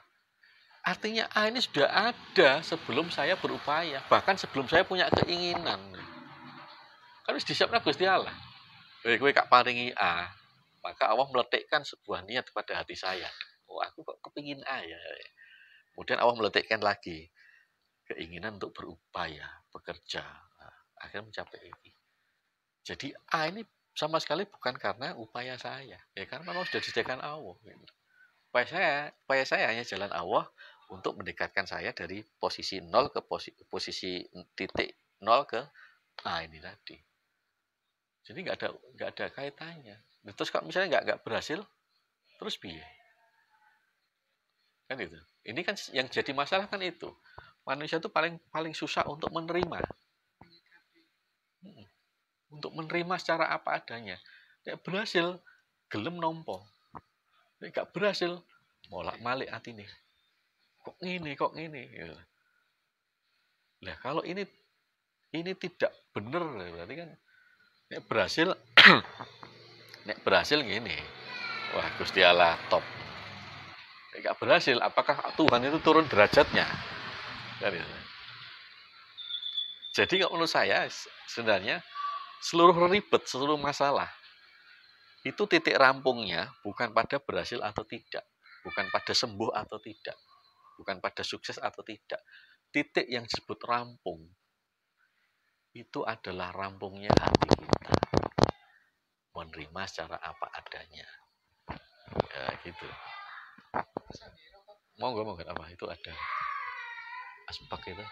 Artinya A ini sudah ada sebelum saya berupaya, bahkan sebelum saya punya keinginan. Kan harus disiapkan Gusti Allah. Kowe kak paringi A, maka Allah meletakkan sebuah niat pada hati saya. Oh, aku kok kepingin A ya. Kemudian Allah meletakkan lagi keinginan untuk berupaya, bekerja, akhirnya mencapai ini. Jadi A ini sama sekali bukan karena upaya saya, ya karena memang sudah disediakan Allah. Upaya saya hanya jalan Allah untuk mendekatkan saya dari posisi 0 ke posisi titik 0 ke A ini tadi. Jadi nggak ada kaitannya. Terus kalau misalnya nggak berhasil, terus piye? Kan itu. Ini kan yang jadi masalah kan itu. Manusia itu paling susah untuk menerima. Untuk menerima secara apa adanya. Nek berhasil, gelem nompo. Nek gak berhasil, molak-malik hati nih. Kok ngene. Nah, kalau ini tidak benar, berarti kan nek berhasil gini. Wah, Gusti Allah top. nggak berhasil, apakah Tuhan itu turun derajatnya? Kan itu. Jadi kalau menurut saya sebenarnya seluruh ribet, seluruh masalah itu titik rampungnya bukan pada berhasil atau tidak, bukan pada sembuh atau tidak, bukan pada sukses atau tidak. Titik yang disebut rampung itu adalah rampungnya hati kita, menerima secara apa adanya. Ya gitu. Monggo apa itu ada aspak itu.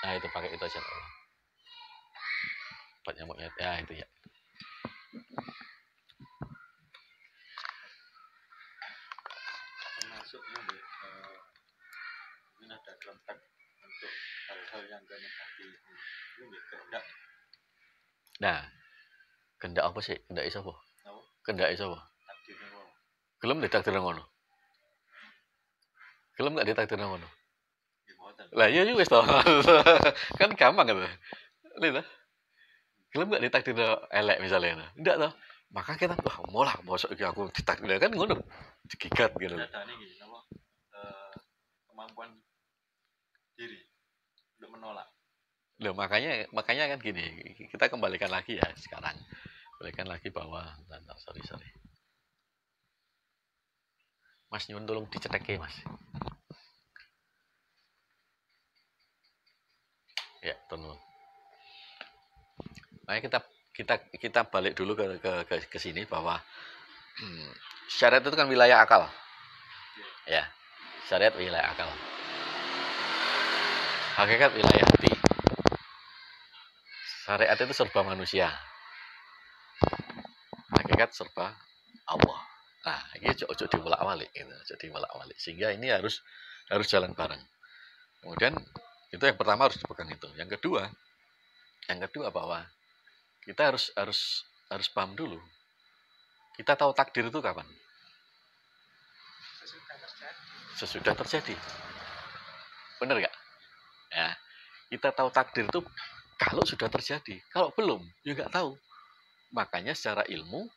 Nah itu pakai itu aja. Obat nyamuknya ya itu ya. Termasuknya mungkin ada kelompok untuk hal-hal yang gak negatif ini kehendak. Nah, kehendak apa sih? Kehendak iso apa? Kehendak iso apa? Takdirnya apa? Gelem ditakdir ngono. Gelem gak ditakdir ngono. Lah iya wis to. Kan gampang kan. Lha. Gelem gak ditakdir elek misalnya. Ndak toh. Maka kita wah molah mosok iki aku ditakdir kan ngono. Digigat gitu. Datane iki apa? Kemampuan diri untuk menolak. Loh, makanya kan gini, kita kembalikan lagi ya sekarang. Kembalikan lagi bahwa sorry. Mas nyun tolong dicetek Mas. Ya, tolong. Makanya kita balik dulu ke sini bahwa syariat itu kan wilayah akal. Ya. Syariat wilayah akal. Hakikat wilayah hati. Syariat itu serba manusia. Hakikat serba Allah. Nah, ini ojo dibolak-balik gitu, ojo dibolak-balik. Sehingga ini harus jalan bareng. Kemudian itu yang pertama harus dipegang itu. Yang kedua bahwa kita harus paham dulu. Kita tahu takdir itu kapan? Sesudah terjadi. Benar nggak? Ya, kita tahu takdir itu kalau sudah terjadi. Kalau belum, ya nggak tahu. Makanya secara ilmu,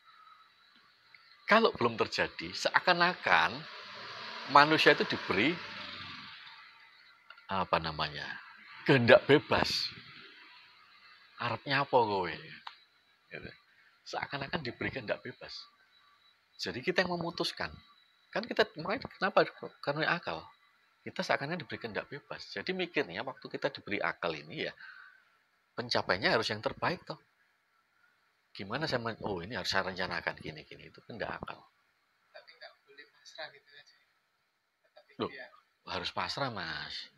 kalau belum terjadi, seakan-akan manusia itu diberi kehendak bebas. Arepnya apa kowe? Gitu. Seakan-akan diberi kehendak bebas. Jadi kita yang memutuskan. Kan kita makanya kenapa? Karena akal. Kita seakan-akan diberi kehendak bebas. Jadi mikirnya waktu kita diberi akal ini ya pencapaiannya harus yang terbaik toh. Gimana ini harus saya rencanakan gini itu kan enggak akal. Tapi enggak boleh pasrah gitu aja. Loh, harus pasrah Mas.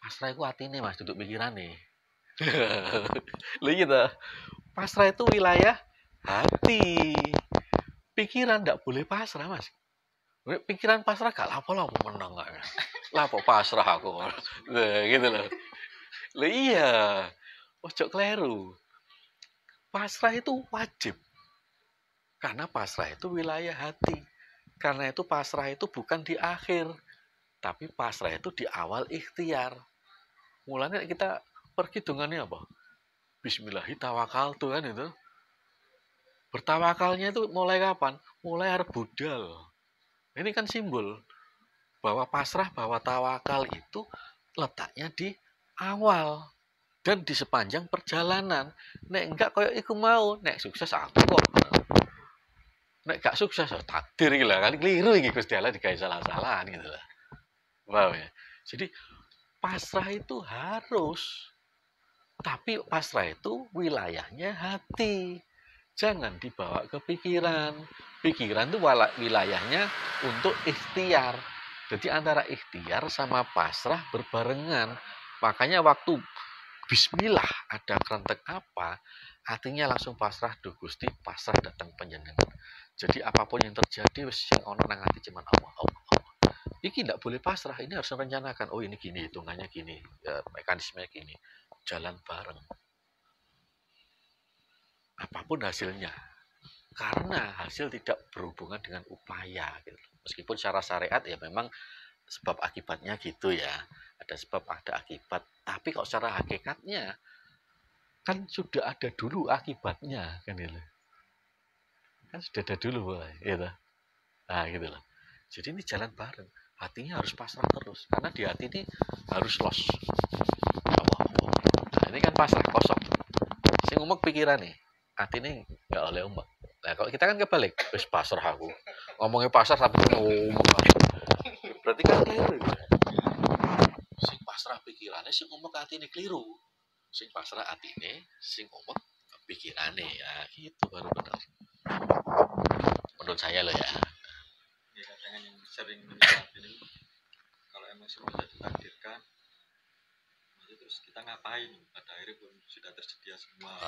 Pasrah itu atine Mas, duduk pikirane. Lha gitu. Pasrah itu wilayah hati. Pikiran enggak boleh pasrah Mas. Pikiran pasrah gak lapo-lapo menang gak. Lapo pasrah aku. Nah, gitu loh. Lha iya. Ojo kleru. Pasrah itu wajib. Karena pasrah itu wilayah hati. Karena itu pasrah itu bukan di akhir. Tapi pasrah itu di awal ikhtiar. Mulanya kita pergi dengannya apa? Bismillahi tawakaltu kan itu. Bertawakalnya itu mulai kapan? Mulai harus budal. Ini kan simbol bahwa pasrah, bahwa tawakal itu letaknya di awal. Dan di sepanjang perjalanan. Nek enggak koyo iku mau, nek sukses aku kok. Nek gak sukses takdir iki lah kan keliru iki Gusti Allah digawe salah-salahan gitu lah. Wow ya. Jadi pasrah itu harus. Tapi pasrah itu wilayahnya hati. Jangan dibawa ke pikiran. Pikiran itu wilayahnya untuk ikhtiar. Jadi antara ikhtiar sama pasrah berbarengan. Makanya waktu bismillah ada kerentek apa, artinya langsung pasrah do Gusti, pasrah datang panjenengan. Jadi apapun yang terjadi wis sing ono nang ati cuman Allah. Iki ndak boleh pasrah, ini harus merencanakan. Oh ini gini, hitungannya gini, ya, mekanismenya gini. Jalan bareng. Apapun hasilnya. Karena hasil tidak berhubungan dengan upaya gitu. Meskipun secara syariat ya memang sebab akibatnya gitu ya. Ada sebab, ada akibat. Tapi kalau secara hakikatnya kan sudah ada dulu akibatnya kan gitu. Kan sudah ada dulu gitu. Nah gitu loh. Jadi ini jalan bareng. Hatinya harus pasrah terus. Karena di hati ini harus los. Allah. Nah, ini kan pasrah, kosong. Sing umek pikiran nih. Hati ini nggak oleh umek. Nah, kalau kita kan kebalik. Wis pasrah aku. Ngomongnya pasrah tapi umek. Berarti kan keliru. Sing pasrah pikirannya, sing umek hati ini keliru. Sing pasrah hati ini, sing umek pikirannya. Ya gitu baru benar. Menurut saya loh ya. Ya kadang yang sering menyebabkan ini, kalau emang sudah ditakdirkan, terus kita ngapain? Pada akhirnya pun sudah tersedia semua.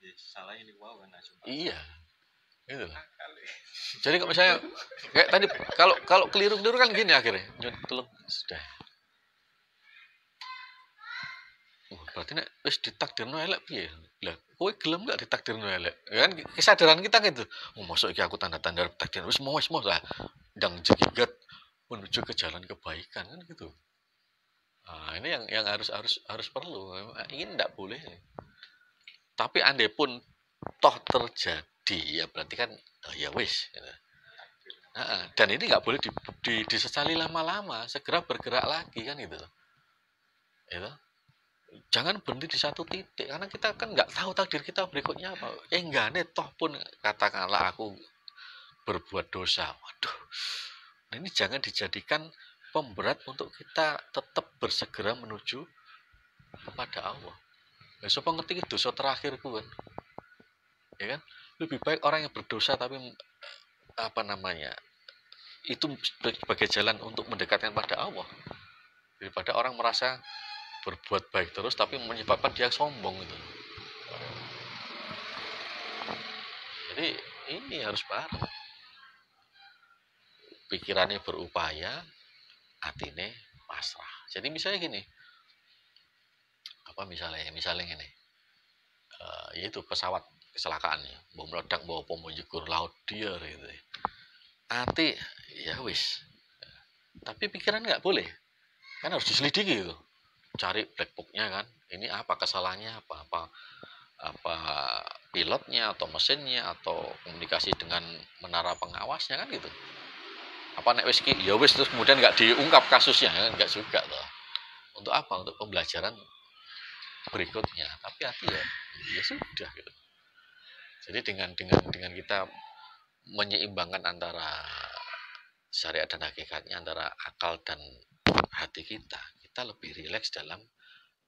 Ya, salah ini wow kan langsung. Iya. Gitu lah. Jadi kalau misalnya kayak tadi kalau keliru kan gini akhirnya. Nyutluk sudah. Berarti nek wis ditakdirno elek piye? Lah, kowe gelem gak ditakdirno elek? Ya kan kesadaran kita gitu. Oh, mosok iki aku tanda-tanda takdir wis mau lah. Ndang jegigat menuju ke jalan kebaikan kan gitu. Nah, ini yang harus perlu. Ini enggak boleh. Tapi andai pun toh terjadi ya berarti kan ya wis. Dan ini nggak boleh disesali lama-lama, segera bergerak lagi kan gitu. Gitu. Jangan berhenti di satu titik karena kita kan nggak tahu takdir kita berikutnya apa. Enggak nih toh pun katakanlah aku berbuat dosa. Waduh. Nah, ini jangan dijadikan pemberat untuk kita tetap bersegera menuju kepada Allah. Nah, so pengerti dosa terakhirku kan. Ya kan? Lebih baik orang yang berdosa tapi apa namanya? Itu sebagai jalan untuk mendekatkan pada Allah. Daripada orang merasa berbuat baik terus tapi menyebabkan dia sombong gitu. Jadi ini harus bareng. Pikirannya berupaya, hatinya pasrah. Jadi misalnya gini, apa misalnya gini, yaitu pesawat kecelakaan ya, bom meledak bawa bom menjegur laut dia gitu. Hati ya wis, tapi pikiran nggak boleh, kan harus diselidiki gitu. Cari black box-nya kan, ini apa kesalahannya, apa pilotnya atau mesinnya atau komunikasi dengan menara pengawasnya kan gitu. Apa nek wis ya wis terus kemudian nggak diungkap kasusnya kan nggak juga toh. Untuk apa? Untuk pembelajaran berikutnya. Tapi hati ya sudah gitu. Jadi dengan kita menyeimbangkan antara syariat dan hakikatnya, antara akal dan hati kita lebih rileks dalam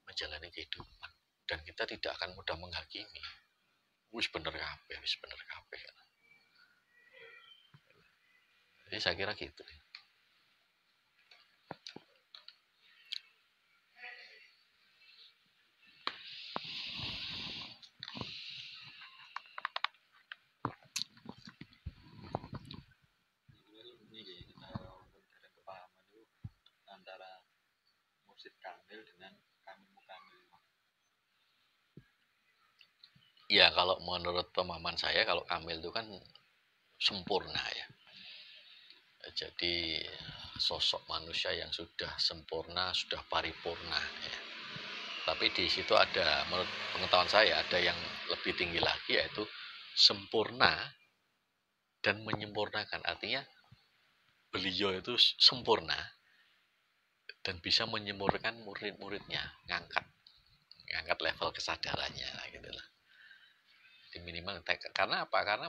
menjalani kehidupan dan kita tidak akan mudah menghakimi. Wis bener kabeh. Jadi saya kira gitu. Antara mursyid kamil dengan kamil mukamil. Ya kalau menurut pemahaman saya kalau kamil itu kan sempurna ya. Jadi sosok manusia yang sudah sempurna, sudah paripurna ya. Tapi di situ ada, menurut pengetahuan saya, ada yang lebih tinggi lagi yaitu sempurna dan menyempurnakan. Artinya beliau itu sempurna dan bisa menyempurnakan murid-muridnya, ngangkat level kesadarannya gitu lah. Di minimal karena apa? Karena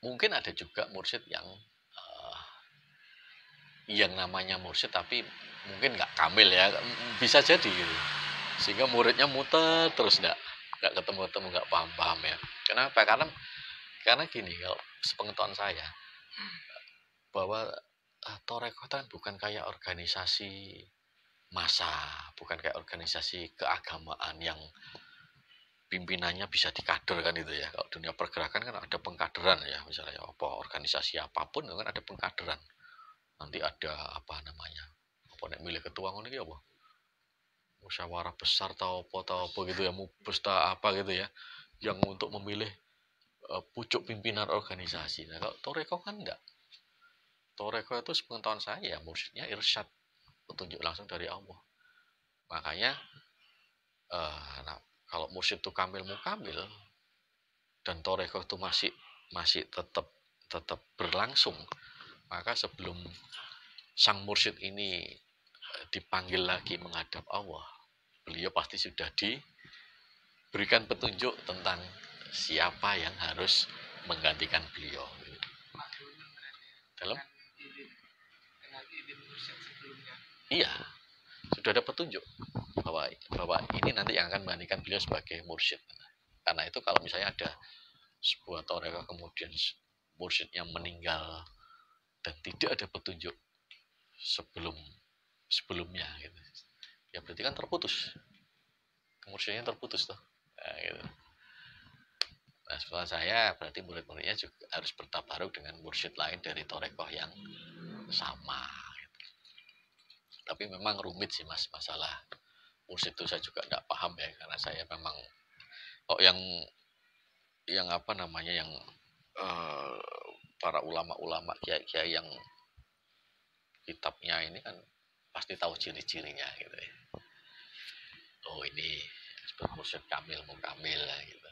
mungkin ada juga mursyid yang namanya mursyid tapi mungkin nggak kamil ya, bisa jadi gitu. Sehingga muridnya muter terus nggak ketemu nggak paham ya. Kenapa? Karena gini, kalau sepengetahuan saya bahwa Torekoh kan bukan kayak organisasi massa, bukan kayak organisasi keagamaan yang pimpinannya bisa dikader kan itu ya. Kalau dunia pergerakan kan ada pengkaderan ya, misalnya apa organisasi apapun kan ada pengkaderan. Nanti ada apa namanya? Apa nek milih ketua ngono iki apa? Musyawarah besar atau apa gitu ya, mubes apa gitu ya. Yang untuk memilih pucuk pimpinan organisasi. Nah, kalau Toreko kan enggak. Toreko itu sepengetahuan saya mursyidnya irsyad, petunjuk langsung dari Allah. Makanya kalau mursyid itu kamil mukamil dan Toreko itu masih tetap berlangsung, Maka sebelum sang mursyid ini dipanggil lagi menghadap Allah, beliau pasti sudah diberikan petunjuk tentang siapa yang harus menggantikan beliau. Dalam dengan izin mursyid sebelumnya. Iya, sudah ada petunjuk bahwa ini nanti yang akan menggantikan beliau sebagai mursyid. Karena itu kalau misalnya ada sebuah tarekat kemudian mursyidnya meninggal dan tidak ada petunjuk sebelumnya gitu, ya berarti kan terputus, mursyidnya terputus tuh. Nah, gitu. Nah, setelah saya berarti murid-muridnya juga harus bertabaruk dengan mursyid lain dari tarekat yang sama gitu. Tapi memang rumit sih mas masalah mursyid itu, saya juga tidak paham ya, karena saya memang kok yang apa namanya yang para ulama-ulama kiai-kiai yang kitabnya ini kan pasti tahu ciri-cirinya gitu ya. Oh ini seperti mursyid kamil mukamil lah gitu.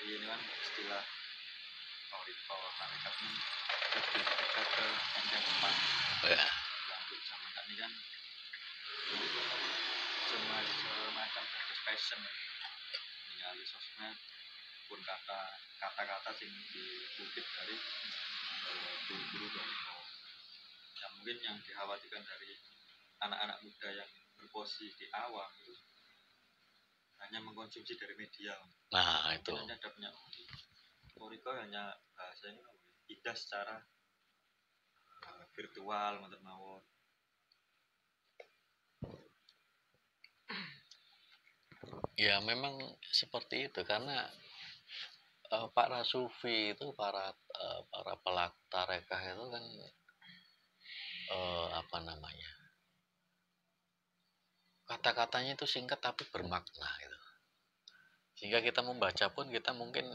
Ini kan istilah tarekat ini lebih dekat ke endang empat. Untuk zaman kami kan semacam passion ningali sosmed pun kata-kata yang dikutip dari guru-guru dari yang mungkin yang dikhawatirkan dari anak-anak muda yang berposisi di awam itu hanya mengkonsumsi dari media. Nah itu hanya ada punya Toriko hanya bahasanya tidak secara virtual mawon. Ya memang seperti itu, karena para sufi itu para pelaku tarekah itu kan apa namanya, kata-katanya itu singkat tapi bermakna gitu. Sehingga kita membaca pun kita mungkin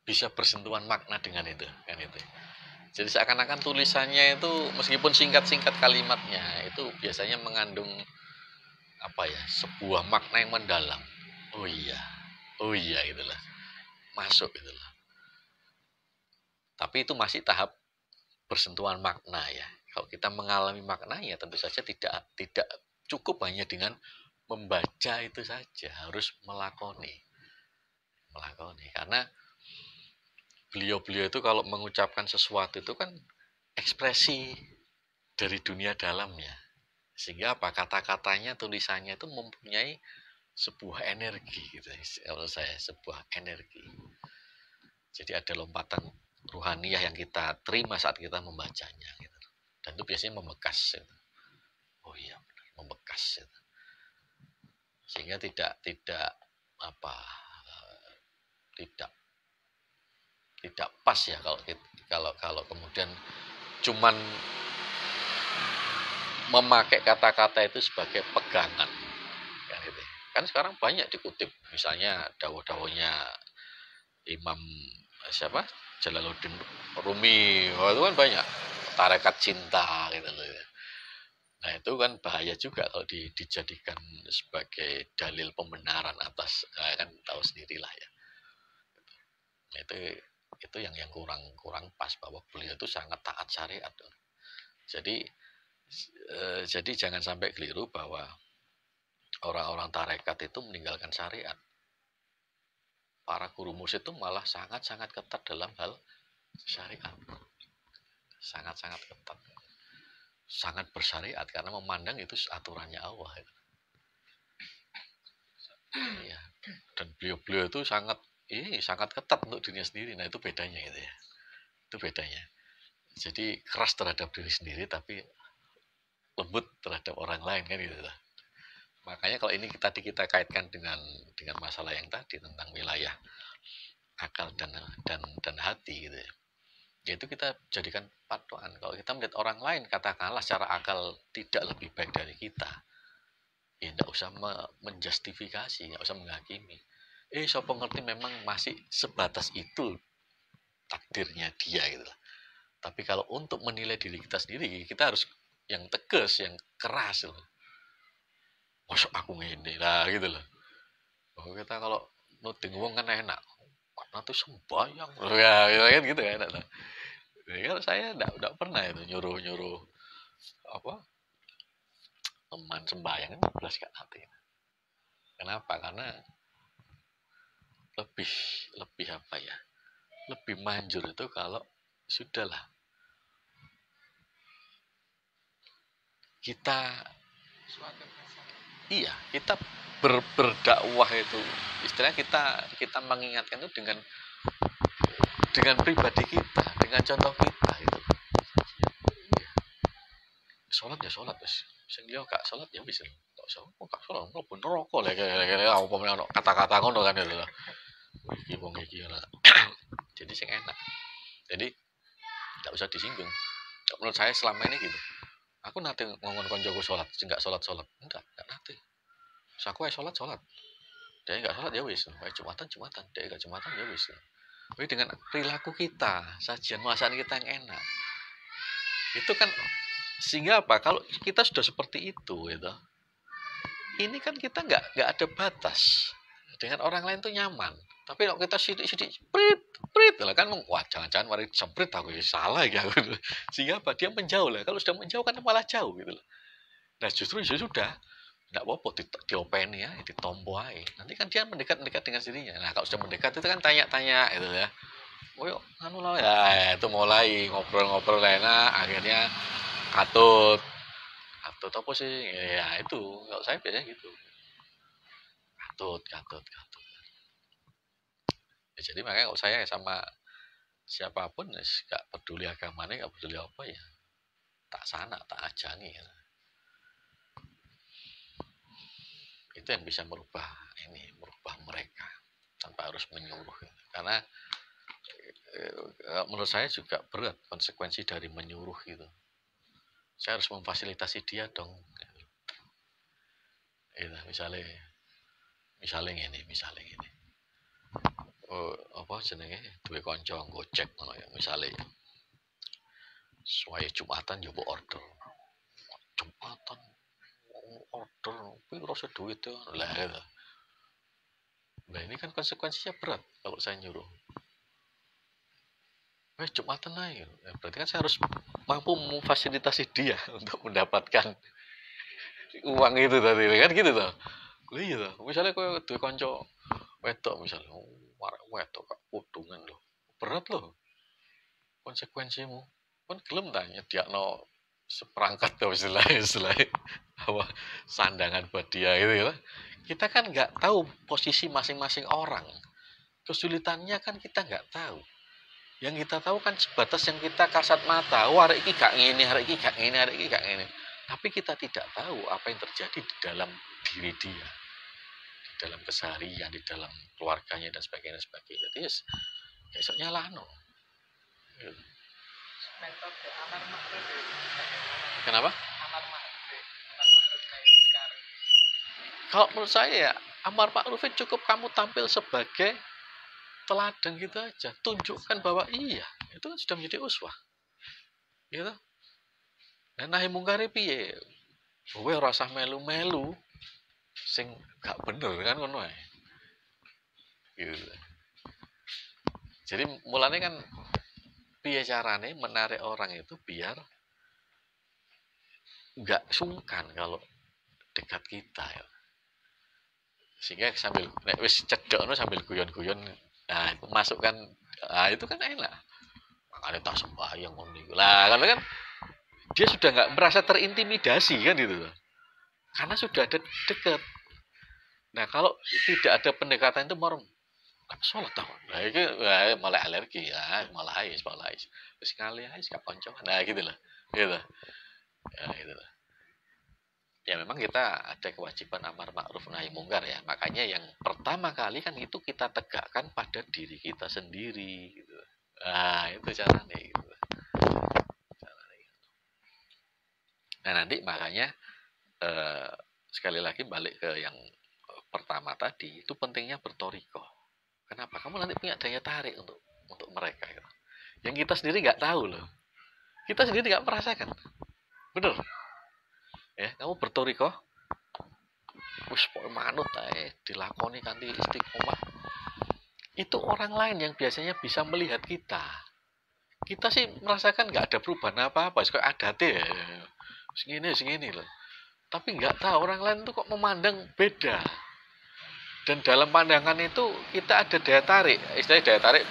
bisa bersentuhan makna dengan itu kan itu. Jadi seakan-akan tulisannya itu meskipun singkat-singkat kalimatnya itu biasanya mengandung apa ya, sebuah makna yang mendalam. Oh iya itulah, masuk itulah. Tapi itu masih tahap bersentuhan makna ya. Kalau kita mengalami maknanya tentu saja tidak cukup hanya dengan membaca itu saja, harus melakoni. Karena beliau-beliau itu kalau mengucapkan sesuatu itu kan ekspresi dari dunia dalamnya. Sehingga apa, kata-katanya, tulisannya itu mempunyai sebuah energi gitu. Kalau saya sebuah energi. Jadi ada lompatan ruhaniyah yang kita terima saat kita membacanya gitu. Dan itu biasanya membekas gitu. Oh iya benar, membekas gitu. Sehingga tidak pas ya kalau kemudian cuman memakai kata-kata itu sebagai pegangan kan gitu. Kan sekarang banyak dikutip, misalnya dawuh-dawuhnya Imam siapa, Jalaluddin Rumi, itu kan banyak tarekat cinta gitu loh. Nah itu kan bahaya juga kalau dijadikan sebagai dalil pembenaran atas, kan tahu sendirilah ya. Nah, itu yang kurang pas, bahwa beliau itu sangat taat syariat. Jadi jangan sampai keliru bahwa orang-orang tarekat itu meninggalkan syariat. Para guru mursyid itu malah sangat-sangat ketat dalam hal syariat. Sangat-sangat ketat. Sangat bersyariat karena memandang itu aturannya Allah. Ya. Dan beliau-beliau itu sangat ketat untuk dirinya sendiri. Nah itu bedanya gitu ya. Itu bedanya. Jadi keras terhadap diri sendiri tapi lembut terhadap orang lain kan gitu. Makanya kalau ini kita kaitkan dengan masalah yang tadi tentang wilayah akal dan hati gitu ya. Yaitu kita jadikan patokan. Kalau kita melihat orang lain katakanlah secara akal tidak lebih baik dari kita, ya tidak usah menjustifikasi, tidak usah menghakimi. Siapa ngerti memang masih sebatas itu takdirnya dia gitu lah. Tapi kalau untuk menilai diri kita sendiri, kita harus yang tegas, yang keras loh. Masuk aku ngene lah gitu loh. Oh, kita kalau nuding wong kan enak. Karena tuh sembayang. Ya gitu kan enak. Jadi kalau saya enggak pernah itu nyuruh apa? Teman sembayang kan jelas gak nanti. Kenapa? Karena lebih apa ya? Lebih manjur itu kalau sudahlah kita kita berdakwah itu istilahnya kita mengingatkan itu dengan pribadi kita, dengan contoh kita itu. Sholat ya sholat wis. Sing liya gak sholat ya wis. Kok sholat mlebu neraka lek apa ono kata-kata ngono kan itu. Iki wong iki ora. Jadi sing enak. Jadi enggak usah disinggung. Menurut saya selama ini gitu. Aku nanti ngomong koncoku sholat, enggak sholat. Enggak nanti. Terus aku sholat. Dia enggak sholat ya wis. Jumatan. Dia enggak Jumatan ya wis. Tapi dengan perilaku kita, sajian masakan kita yang enak. Itu kan sehingga apa? Kalau kita sudah seperti itu gitu. Ini kan kita enggak ada batas. Dengan orang lain tuh nyaman. Tapi kalau kita sidik prit lah kan, wah jangan-jangan mari semprit aku salah ya. Sehingga apa? Dia menjauh lah. Kalau sudah menjauh kan malah jauh gitu loh. Nah justru ya sudah, enggak apa-apa diopeni ya, ditompo aja. Nanti kan dia mendekat dengan dirinya. Nah kalau sudah mendekat itu kan tanya-tanya gitu ya. Oh yuk, anu lah ya, itu mulai ngobrol-ngobrol enak, akhirnya katut apa sih? Ya itu, kalau saya biasanya gitu. Katut. Ya, jadi makanya kalau saya sama siapapun gak peduli agamanya, gak peduli apa ya, tak sana, tak ajangi ya. Itu yang bisa merubah mereka tanpa harus menyuruh. Karena menurut saya juga berat konsekuensi dari menyuruh gitu. Saya harus memfasilitasi dia dong. Misalnya ini. Oh, apa jenenge duwe kanca Gojek ngono ya misale. Suwe Jumatan yo order. Jumatan order piro se duit ya. Lah ini kan konsekuensinya berat kalau saya nyuruh. Jumatan aja. Berarti kan saya harus mampu memfasilitasi dia untuk mendapatkan uang itu tadi kan gitu toh. Iya toh. Misalnya kowe duwe kanca wedok misalnya, wedok kak pudungan loh. Berat loh. Konsekuensimu. Kan gelem ta nyediakno seperangkat tuh istilahnya apa sandangan buat dia gitu ya. Kita kan nggak tahu posisi masing-masing orang. Kesulitannya kan kita nggak tahu. Yang kita tahu kan sebatas yang kita kasat mata. Oh, hari ini gak ngene. Tapi kita tidak tahu apa yang terjadi di dalam diri dia. Di dalam keseharian, di dalam keluarganya dan sebagainya. Jadi besoknya lano. Kenapa? Kalau menurut saya ya, amar ma'ruf cukup kamu tampil sebagai teladan gitu aja, tunjukkan bahwa iya itu kan sudah menjadi uswah gitu. Dan nahi mungkar piye kowe ora usah melu-melu sing gak bener kan ngono ae gitu. Jadi mulane kan piye carane menarik orang itu biar gak sungkan kalau dekat kita ya. Sehingga sambil nek wis cedhokno sambil guyon-guyon. Nah, masukkan, itu kan enak. Makanya tak sembahyang ngono. Lah, karena kan dia sudah nggak merasa terintimidasi kan itu. Karena sudah ada dekat. Nah, kalau tidak ada pendekatan itu mau sholat tau. Nah, itu malah alergi ya, malah ais. Sekali ais gak koncoan. Nah, gitu lah. Gitu. Ya, gitu lah. Ya memang kita ada kewajiban amar ma'ruf nahi mungkar ya. Makanya yang pertama kali kan itu kita tegakkan pada diri kita sendiri gitu. Nah, itu caranya gitu. Nah, nanti makanya sekali lagi balik ke yang pertama tadi, itu pentingnya bertoriko. Kenapa? Kamu nanti punya daya tarik untuk mereka gitu. Yang kita sendiri nggak tahu loh. Kita sendiri nggak merasakan. Bener? Ya, kamu bertoriko, wis pokoke manut ae dilakoni kanthi istiqomah. Itu orang lain yang biasanya bisa melihat kita. Kita sih merasakan nggak ada perubahan apa-apa, kayak adate ya. Segini loh. Tapi nggak tahu orang lain tuh kok memandang beda. Dan dalam pandangan itu kita ada daya tarik, istilahnya daya tarik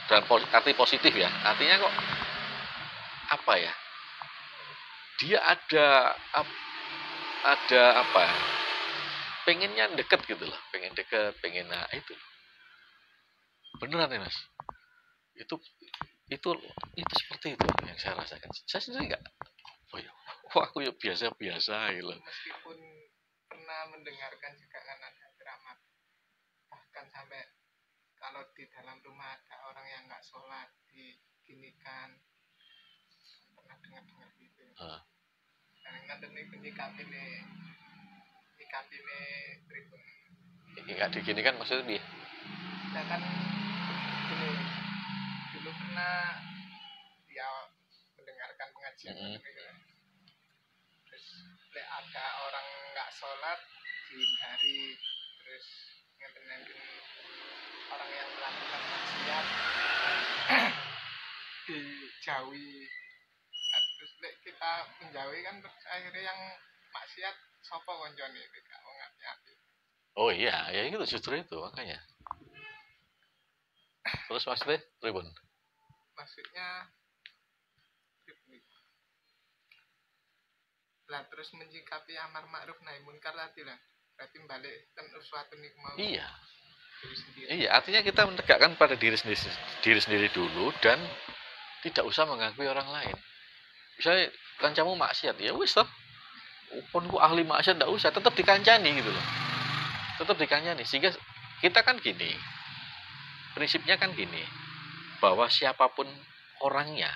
dalam arti positif ya. Artinya kok apa ya? Dia ada apa? Pengennya deket gitu loh, pengen deket, pengen itu. Beneran ya Mas? Itu seperti itu yang saya rasakan. Saya sendiri nggak, oh ya, aku ya biasa-biasa gitu. Meskipun pernah mendengarkan juga kan ada drama, bahkan sampai kalau di dalam rumah ada orang yang nggak sholat diginikan, pernah dengar gitu. Karena ini penyikapi pribun. Nggak diginikan maksudnya dia? Ya kan gini, dulu pernah dia mendengarkan pengajian terus ada orang nggak sholat dihindari, terus ngenten orang yang melakukan maksiat dijauhi. Nah, terus kita menjauhi kan akhirnya yang maksiat sopo koncone tidak mengerti. Oh iya, ya itu justru itu makanya. Terus maksudnya ribun? Maksudnya lah terus menyikapi amar ma'ruf nahi munkar tadi lah. Berarti balik kan uswatun nikmah. Iya. Iya, artinya kita menegakkan pada diri sendiri dulu dan tidak usah mengakui orang lain. Misalnya kancamu maksiat, ya wis toh. Pun ku ahli maksiat enggak usah, tetap dikancani gitu loh. Tetap dikancani sehingga kita kan gini. Prinsipnya kan gini, bahwa siapapun orangnya,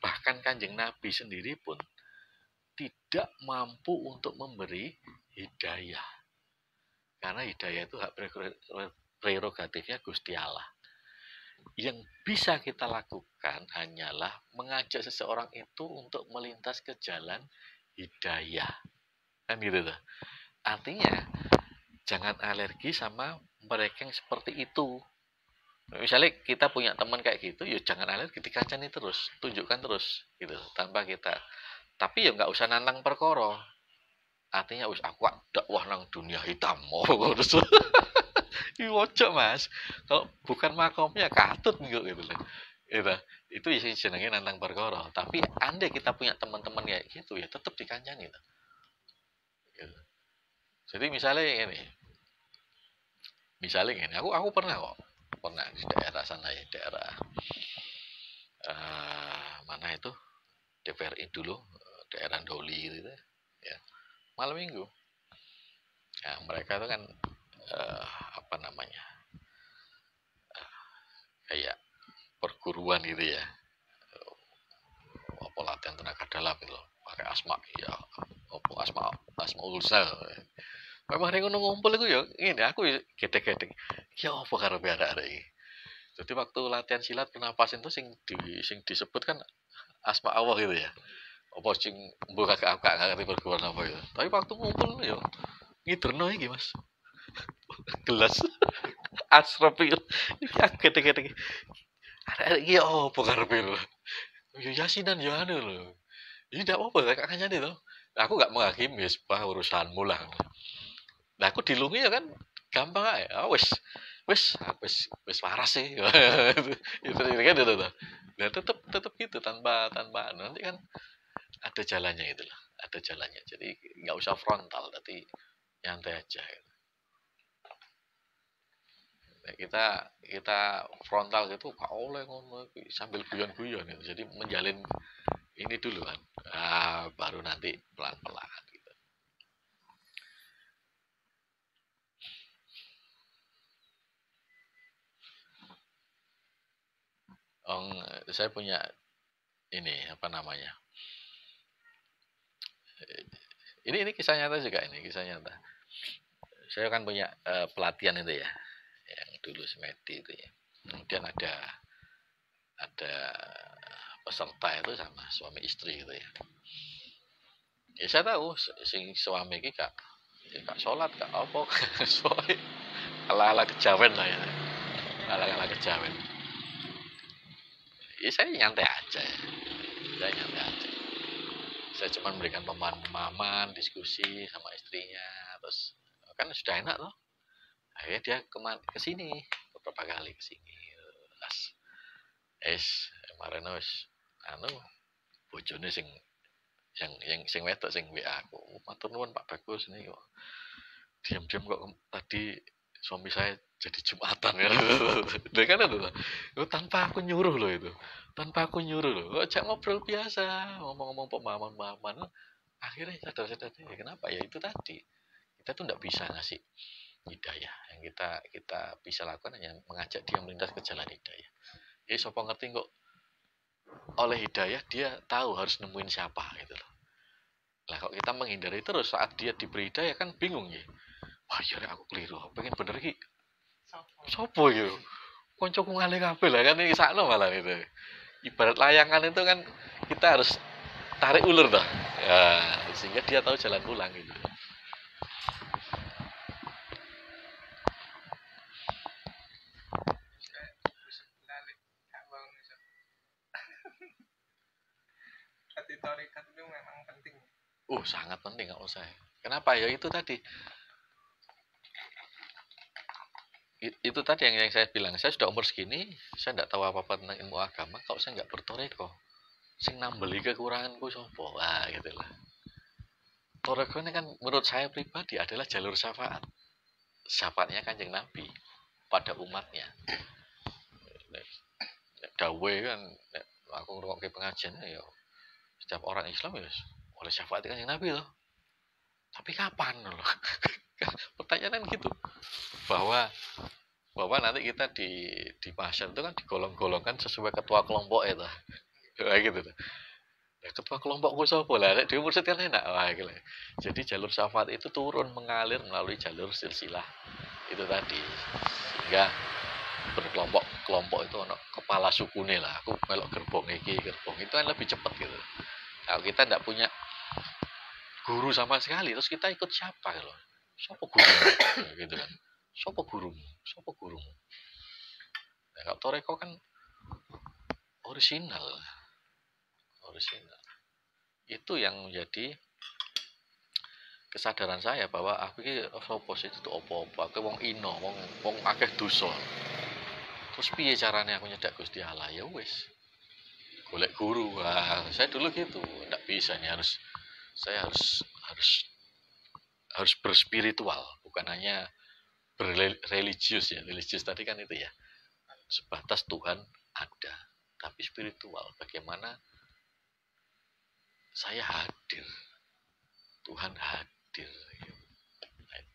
bahkan Kanjeng Nabi sendiri pun tidak mampu untuk memberi hidayah. Karena hidayah itu hak prerogatifnya Gusti Allah. Yang bisa kita lakukan hanyalah mengajak seseorang itu untuk melintas ke jalan hidayah. Kan gitu tuh. Artinya, jangan alergi sama mereka yang seperti itu. Misalnya kita punya teman kayak gitu, ya jangan alergi, dikancani terus, tunjukkan terus gitu, tanpa kita. Tapi ya nggak usah nantang perkara. Artinya aku dakwah nang dunia hitam. Oh, terus ojo Mas. Kalau bukan makomnya katut gitu loh. Itu ya jenenge nantang perkara. Tapi andai kita punya teman-teman kayak gitu ya tetap dikancani gitu. Jadi misalnya ini. Aku pernah kok. Pernah di daerah sana ya, daerah mana itu? TVRI dulu, daerah Doli gitu ya. Malam Minggu. Ya, mereka itu kan apa namanya? Kayak perguruan gitu ya. Apa latihan tenaga dalam gitu loh. Pakai asma ya. Apa asma ulsa. Memang hari ngumpul itu ya, ini aku gedek-gedek. Ya apa karepe arek-arek iki. Jadi waktu latihan silat pernapasan itu sing disebut kan asma Allah gitu ya. Apa sing mbok gak ngerti perguruan apa itu. Tapi waktu ngumpul ya ngiderno iki Mas. Gelas Asrafil. Iki gedek-gedek. Arek iki apa karepe lho. Ya yasinan ya anu lho. Ini ndak apa-apa kak kanyane to. Aku gak menghakimi urusanmu lah. Nah aku dilungi ya kan gampang aja. Wis waras sih. Itu kan itu tuh. Nah tetap gitu tanpa nanti kan ada jalannya itu loh. Ada jalannya. Jadi nggak usah frontal, tapi nyantai aja. Nah, kita frontal gitu gak oleh ngono sambil guyon-guyon gitu. Jadi menjalin ini dulu kan. Baru nanti pelan-pelan gitu. Saya punya ini apa namanya? Ini kisah nyata juga ini kisah nyata. Saya kan punya pelatihan itu ya, yang dulu semedi itu ya. Kemudian ada peserta itu sama suami istri gitu ya. Ya saya tahu sing suami iki gak sholat gak apa soalnya ala-ala kejawen lah ya. Ala-ala kejawen. Ya saya nyantai aja ya. Saya nyantai aja. Saya cuma memberikan pemahaman, diskusi sama istrinya, terus kan sudah enak loh. Akhirnya dia ke sini beberapa kali ke sini. Kemarin anu bojone sing sing wedok sing WA aku. Matur nuwun Pak Bagus nih kok. Diam-diam kok tadi suami saya jadi Jumatan ya. Dia kan itu tanpa aku nyuruh loh itu. Tanpa aku nyuruh loh. Kok ngobrol biasa, ngomong-ngomong pemahaman. Akhirnya sadar-sadar kenapa ya itu tadi. Kita tuh enggak bisa ngasih hidayah. Yang kita bisa lakukan hanya mengajak dia melintas ke jalan hidayah. Jadi sapa ngerti kok oleh hidayah dia tahu harus nemuin siapa gitu loh. Lah kalau kita menghindari terus saat dia diberi hidayah kan bingung ya. Wah ya aku keliru, pengen bener iki. Sopo gitu. Koncoku ngale kabeh lah kan iki sakno malah gitu. Ibarat layangan itu kan kita harus tarik ulur dah. Ya, sehingga dia tahu jalan pulang gitu. Berarti tarekat itu memang penting. Sangat penting kalau saya. Kenapa ya itu tadi? Itu tadi yang saya bilang, saya sudah umur segini, saya tidak tahu apa-apa tentang ilmu agama kalau saya nggak bertoreko. Sing nambeli kekuranganku sopo. Wah, gitu lah. Toreko ini kan menurut saya pribadi adalah jalur syafaat. Syafaatnya Kanjeng Nabi pada umatnya. Dawe kan aku ngrungokke pengajian ya setiap orang Islam ya oleh syafaat Kanjeng Nabi loh. Tapi kapan loh? Pertanyaan gitu. Bahwa nanti kita di masyarakat itu kan digolong-golongkan sesuai ketua kelompok itu. Kayak gitu tuh. Nah, ketua kelompokku sapa lah, nek dhewe mursyid kan enak. Wah, gitu. Jadi jalur syafaat itu turun mengalir melalui jalur silsilah itu tadi. Sehingga berkelompok-kelompok itu ono kepala sukune lah. Aku melok gerbong iki, gerbong itu kan lebih cepat gitu. Kalau kita enggak punya guru sama sekali, terus kita ikut siapa loh? Siapa gurumu? Gitu kan. Siapa gurumu? Siapa gurumu? Nah, kalau toreko kan orisinal. Itu yang menjadi kesadaran saya bahwa aku ini sapa sih itu apa-apa. Aku wong ino, wong akeh dosa. Terus piye caranya aku nyedak Gusti Allah? Ya wis. Golek guru. Wah, saya dulu gitu. Enggak bisa nih saya harus berspiritual, bukan hanya berreligius ya. Religius tadi kan itu ya. Sebatas Tuhan ada, tapi spiritual. Bagaimana saya hadir, Tuhan hadir.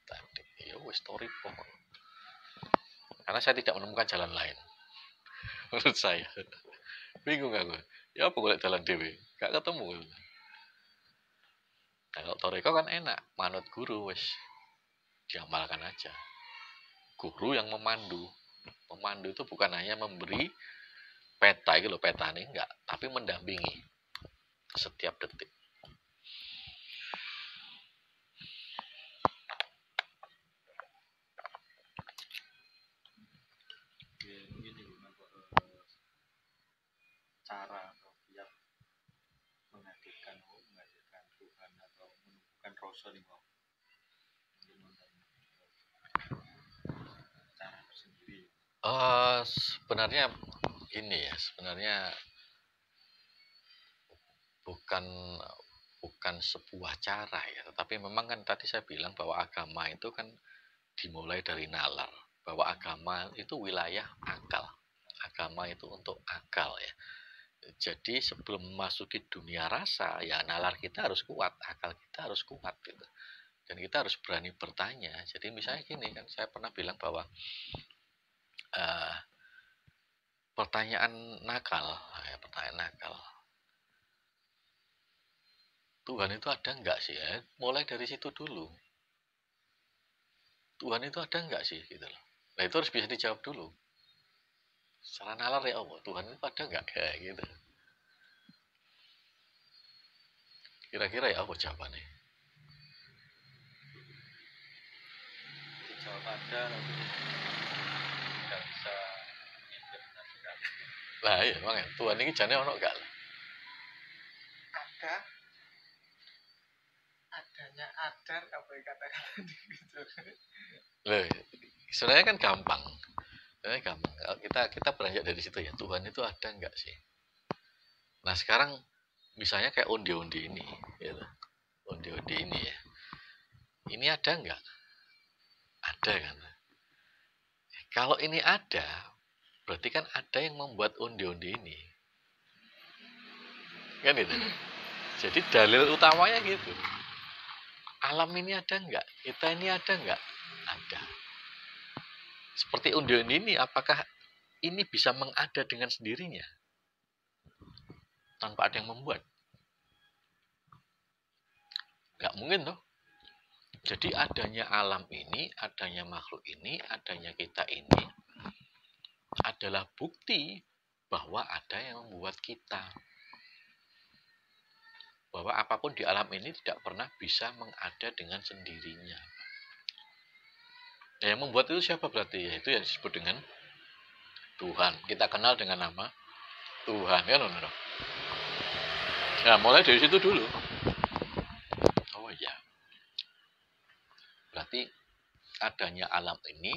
Tadi, ya wes story pokok. Karena saya tidak menemukan jalan lain. Menurut saya, bingung aku. Ya apa golek jalan dewe? Gak ketemu. Nah, kalau toreko kan enak, manut guru wes diamalkan aja. Guru yang memandu. Pemandu itu bukan hanya memberi peta gitu loh, peta ini enggak, tapi mendampingi setiap detik. Cara atau biar menghadirkan Tuhan atau menemukan Rasul nih Bang. Cara tersendiri. Sebenarnya ini ya, sebenarnya bukan sebuah cara ya, tetapi memang kan tadi saya bilang bahwa agama itu kan dimulai dari nalar, bahwa agama itu wilayah akal. Agama itu untuk akal ya. Jadi sebelum memasuki dunia rasa, ya nalar kita harus kuat, akal kita harus kuat gitu. Dan kita harus berani bertanya. Jadi misalnya gini kan, saya pernah bilang bahwa pertanyaan nakal. Tuhan itu ada enggak sih ya? Mulai dari situ dulu. Tuhan itu ada enggak sih gitu loh. Nah itu harus bisa dijawab dulu. Secara nalar ya Allah, Tuhan itu ada enggak? Ya gitu. Kira-kira ya apa jawabannya? Dijawab ada, tapi nggak bisa mengimplementasikan. Lah iya, makanya Tuhan ini jane ono gak? Ada, adanya adar, apa yang kata-kata gitu. Loh, sebenarnya kan gampang. Sebenarnya gampang. Kita beranjak dari situ ya. Tuhan itu ada enggak sih? Nah sekarang misalnya kayak undi-undi ini, gitu. Undi-undi ini ya. Ini ada enggak? Ada kan? Kalau ini ada, berarti kan ada yang membuat undi-undi ini. Kan itu. Jadi dalil utamanya gitu. Alam ini ada enggak? Kita ini ada enggak? Ada. Seperti undi-undi ini, apakah ini bisa mengada dengan sendirinya? Tanpa ada yang membuat? Enggak mungkin toh. Jadi adanya alam ini, adanya makhluk ini, adanya kita ini adalah bukti bahwa ada yang membuat kita. Bahwa apapun di alam ini tidak pernah bisa mengada dengan sendirinya. Yang membuat itu siapa berarti? Ya, itu yang disebut dengan Tuhan. Kita kenal dengan nama Tuhan. Kan? Nah, mulai dari situ dulu. Oh iya. Berarti adanya alam ini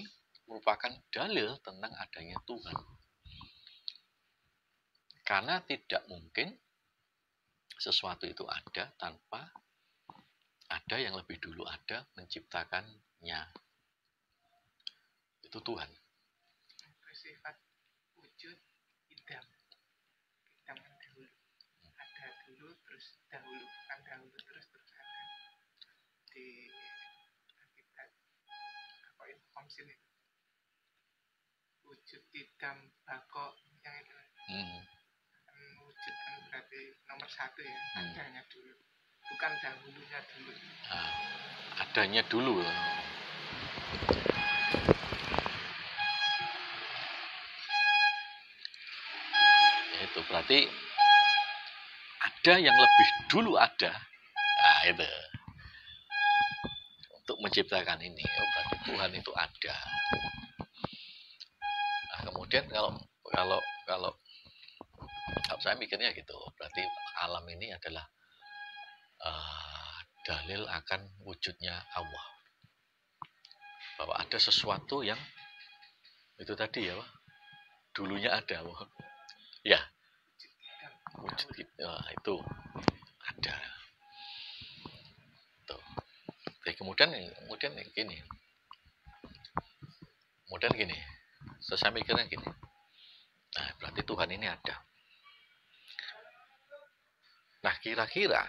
merupakan dalil tentang adanya Tuhan. Karena tidak mungkin sesuatu itu ada tanpa ada yang lebih dulu ada menciptakannya. Itu Tuhan. Bersifat wujud idam. Idam kan dahulu. Ada dulu terus dahulu. Bukan dahulu terus ada. Di kita apa itu komsin itu. Wujud idam bako yang itu. Wujud kan berarti nomor satu ya. Adanya dulu. Bukan dahulunya dulu. Nah, adanya dulu. Itu berarti ada yang lebih dulu ada. Nah, itu. Untuk menciptakan ini. Oh, berarti Tuhan itu ada. Nah, kemudian kalau saya mikirnya gitu. Berarti alam ini adalah dalil akan wujudnya Allah. Bahwa ada sesuatu yang itu tadi ya, dulunya ada. Ya, wujud itu ada. Tuh. Jadi kemudian gini. Kemudian gini. Saya mikirnya gini. Nah, berarti Tuhan ini ada. Nah, kira-kira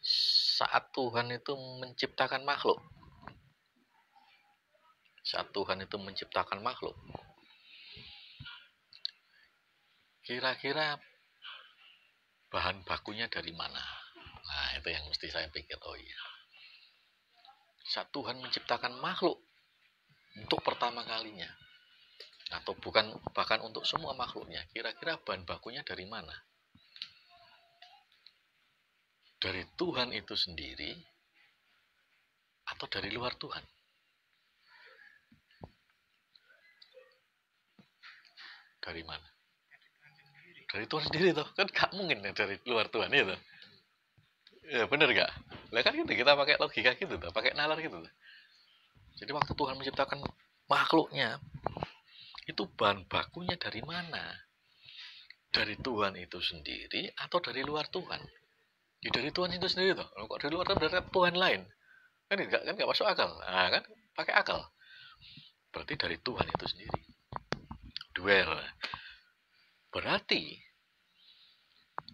saat Tuhan itu menciptakan makhluk. Kira-kira bahan bakunya dari mana? Nah, itu yang mesti saya pikir. Oh iya. Saat Tuhan menciptakan makhluk untuk pertama kalinya, atau bahkan untuk semua makhluknya, kira-kira bahan bakunya dari mana? Dari Tuhan itu sendiri atau dari luar Tuhan? Dari mana? Dari Tuhan sendiri toh. Kan gak mungkin dari luar Tuhan itu. Ya bener gak? Lah kan gitu, kita pakai logika gitu tuh, pakai nalar gitu tuh. Jadi waktu Tuhan menciptakan makhluknya, itu bahan bakunya dari mana? Dari Tuhan itu sendiri atau dari luar Tuhan? Ya dari Tuhan itu sendiri toh. Kok dari luar Tuhan berarti Tuhan lain? Kan enggak masuk akal. Nah, kan pakai akal. Berarti dari Tuhan itu sendiri. Duel. Berarti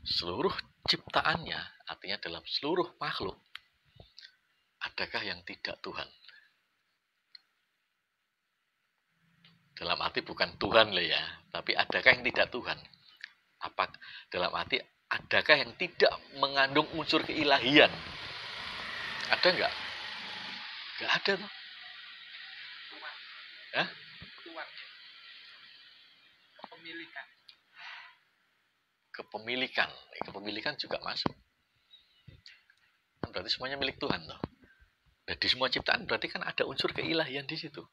seluruh ciptaannya, artinya dalam seluruh makhluk, adakah yang tidak Tuhan? Dalam arti bukan Tuhan lah ya, tapi adakah yang tidak Tuhan? Apa dalam arti adakah yang tidak mengandung unsur keilahian? Ada enggak? Enggak ada tuh. Tuhan. Hah? Tuhan. Kepemilikan. Kepemilikan juga masuk. berarti semuanya milik Tuhan toh. Dan di semua ciptaan berarti kan ada unsur keilahian di situ.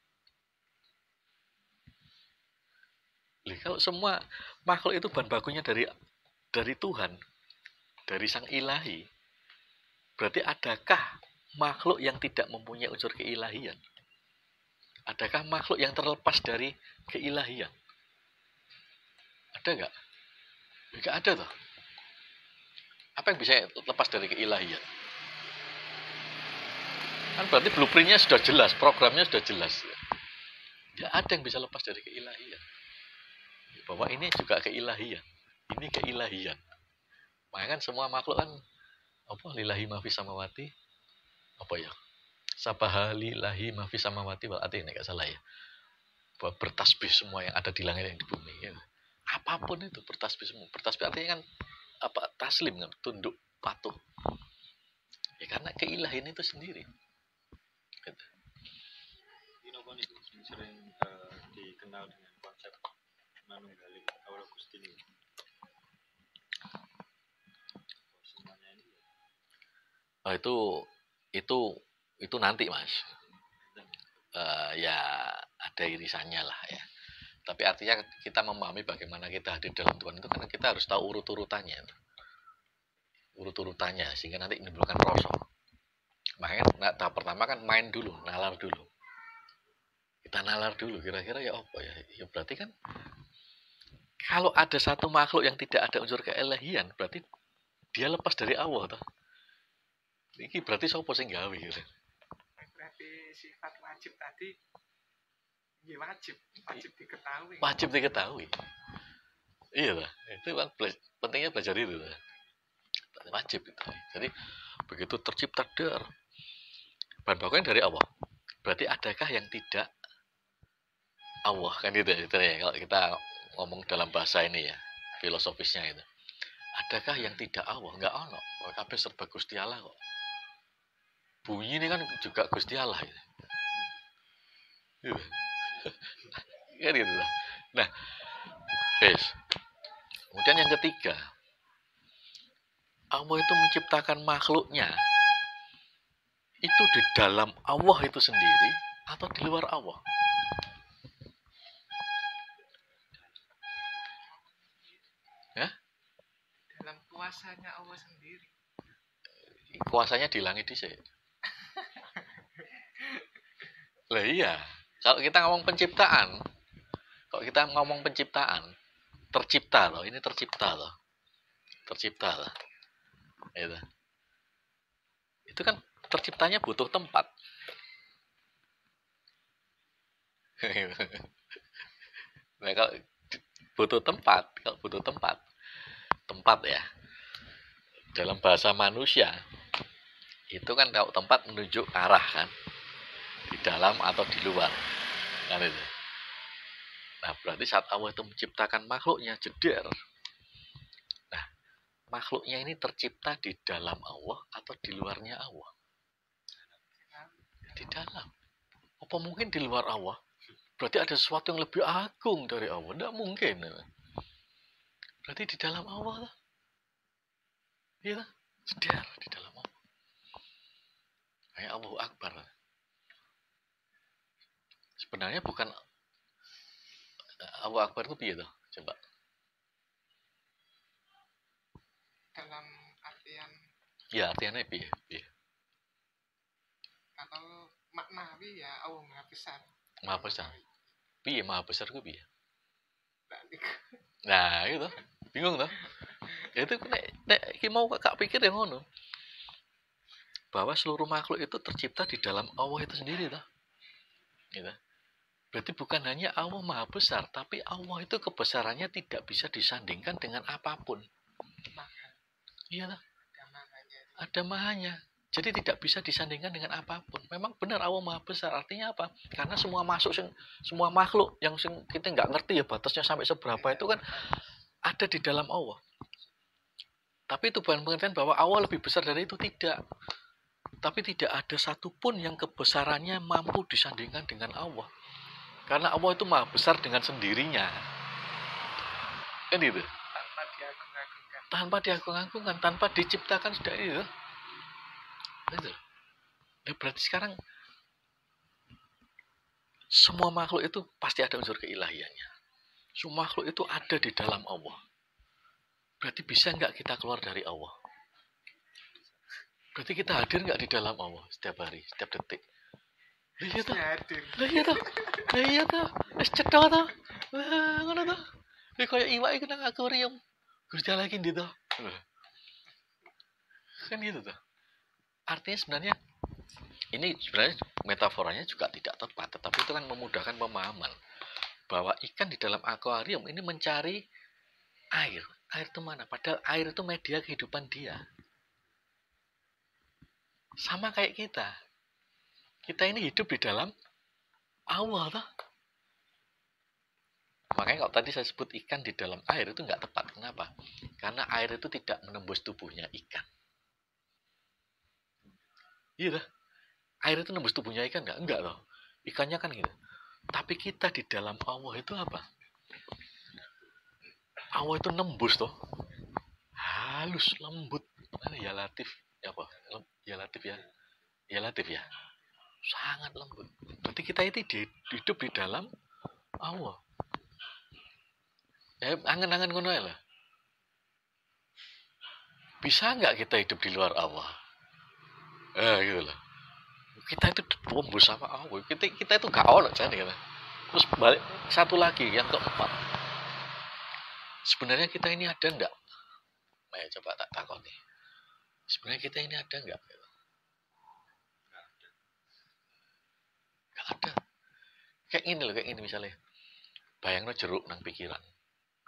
Kalau semua makhluk itu bahan bakunya dari Tuhan, dari Sang Ilahi, berarti adakah makhluk yang tidak mempunyai unsur keilahian? Adakah makhluk yang terlepas dari keilahian? Ada nggak? Nggak ada toh. Apa yang bisa lepas dari keilahian? Kan berarti blueprint-nya sudah jelas, programnya sudah jelas. Nggak ada yang bisa lepas dari keilahian. Bahwa ini juga keilahian. Ini keilahian. Makanya kan semua makhluk kan apa lillahi ma fis samawati apa ya? Sabaha lillahi ma fis samawati wal ardi, enggak salah ya. Bahwa bertasbih semua yang ada di langit dan di bumi ya. Apapun itu bertasbih semua. Bertasbih artinya kan apa? Taslim kan, tunduk, patuh. Ya karena keilahian itu sendiri. Gitu. Ini apa nih sering dikenal dengan konsep manunggaling Kaula Gusti ini. Semuanya ini. Oh, itu nanti Mas. Ya ada irisannya lah ya. Tapi artinya kita memahami bagaimana kita hadir dalam Tuhan itu karena kita harus tahu urut-urutannya. Urut-urutannya sehingga nanti menimbulkan rasa. Makanya tahap pertama kan main dulu, nalar dulu. Kita nalar dulu kira-kira ya apa ya? Ya berarti kan kalau ada satu makhluk yang tidak ada unsur keilahian, berarti dia lepas dari Allah toh. Ini berarti sapa sing gawe gitu. Berarti sifat wajib tadi ya wajib diketahui. Wajib diketahui. Iya lah, itu kan pentingnya belajar itu lah. Wajib itu. Jadi begitu tercipta dar bahan bakunya dari Allah. Berarti adakah yang tidak Allah kan gitu ya kalau kita ngomong dalam bahasa ini ya filosofisnya itu. Adakah yang tidak Allah? Enggak ono. Kabeh serba Gusti Allah kok. Bunyi ini kan juga Gusti Allah gitu. Kan gitu lah. Nah, guys. Kemudian yang ketiga, Allah itu menciptakan makhluknya itu di dalam Allah itu sendiri atau di luar Allah? Ya? Dalam kuasanya Allah sendiri. Kuasanya di langit dhisik. Lah iya, kalau kita ngomong penciptaan, tercipta loh, ini tercipta loh. Itu kan terciptanya butuh tempat. Nah, kalau butuh tempat ya. Dalam bahasa manusia, itu kan kalau tempat menunjuk arah kan. Di dalam atau di luar. Kan itu. Nah, berarti saat Allah itu menciptakan makhluknya, jeder. Nah, makhluknya ini tercipta di dalam Allah atau di luarnya Allah? Di dalam. Apa mungkin di luar Allah? Berarti ada sesuatu yang lebih agung dari Allah. Tidak mungkin. Berarti di dalam Allah. Iya, jeder di dalam Allah. Kayak Allahu Akbar. Sebenarnya bukan Allahu Akbar itu piye toh? Coba. Dalam artian Ya, artiannya piye? Kalau maknawi ya Allah Maha Besar. Maha besar. Piye maha besar ku piye? Nah, itu bingung toh? Itu nek iki mau Kak pikir yang ngono. Bahwa seluruh makhluk itu tercipta di dalam Allah itu sendiri toh. Gitu. Berarti bukan hanya Allah Maha Besar, tapi Allah itu kebesarannya tidak bisa disandingkan dengan apapun. Iya toh? Ada mahanya. Jadi tidak bisa disandingkan dengan apapun. Memang benar Allah Maha Besar. Artinya apa? Karena semua makhluk yang kita nggak ngerti ya batasnya sampai seberapa itu kan ada di dalam Allah. Tapi itu bukan pengertian bahwa Allah lebih besar dari itu, tidak. Tapi tidak ada satupun yang kebesarannya mampu disandingkan dengan Allah. Karena Allah itu Maha Besar dengan sendirinya. Kan itu? Tanpa diagung-agungkan. Tanpa diagung-agungkan, tanpa diciptakan sudah itu. Gitu. Nah, berarti sekarang semua makhluk itu pasti ada unsur keilahiannya. Semua makhluk itu ada di dalam Allah. Berarti bisa nggak kita keluar dari Allah? Berarti kita hadir nggak di dalam Allah setiap hari, setiap detik? Iya toh, iya toh, iya toh, es cedok toh, ngono toh. Ini kayak iwak itu nang akuarium, kerja lagi di toh, kan gitu toh. Artinya sebenarnya ini sebenarnya metaforanya juga tidak tepat, tetapi itu kan memudahkan pemahaman bahwa ikan di dalam akuarium ini mencari air. Air itu mana? Padahal air itu media kehidupan dia. Sama kayak kita. Kita ini hidup di dalam Allah toh. Makanya kalau tadi saya sebut ikan di dalam air itu nggak tepat. Kenapa? Karena air itu tidak menembus tubuhnya ikan. Iya dah. Air itu nembus tubuhnya ikan nggak? Enggak loh. Ikannya kan gitu. Tapi kita di dalam Allah itu apa? Allah itu nembus toh. Halus, lembut. Mana ya Latif? Ya apa? Ya Latif ya. Ya Latif ya. Sangat lembut. Berarti kita itu hidup di dalam Allah. Ya, angan-angan ngono lah. Bisa nggak kita hidup di luar Allah? Gitu loh. Kita itu tembus sama Allah. Kita itu gak ono jadi kan. Terus balik satu lagi yang keempat. Sebenarnya kita ini ada nggak? Ayo coba tak takon nih. Sebenarnya kita ini ada nggak? Nggak ada. Kayak ini loh, kayak ini misalnya. Bayangno jeruk nang pikiran.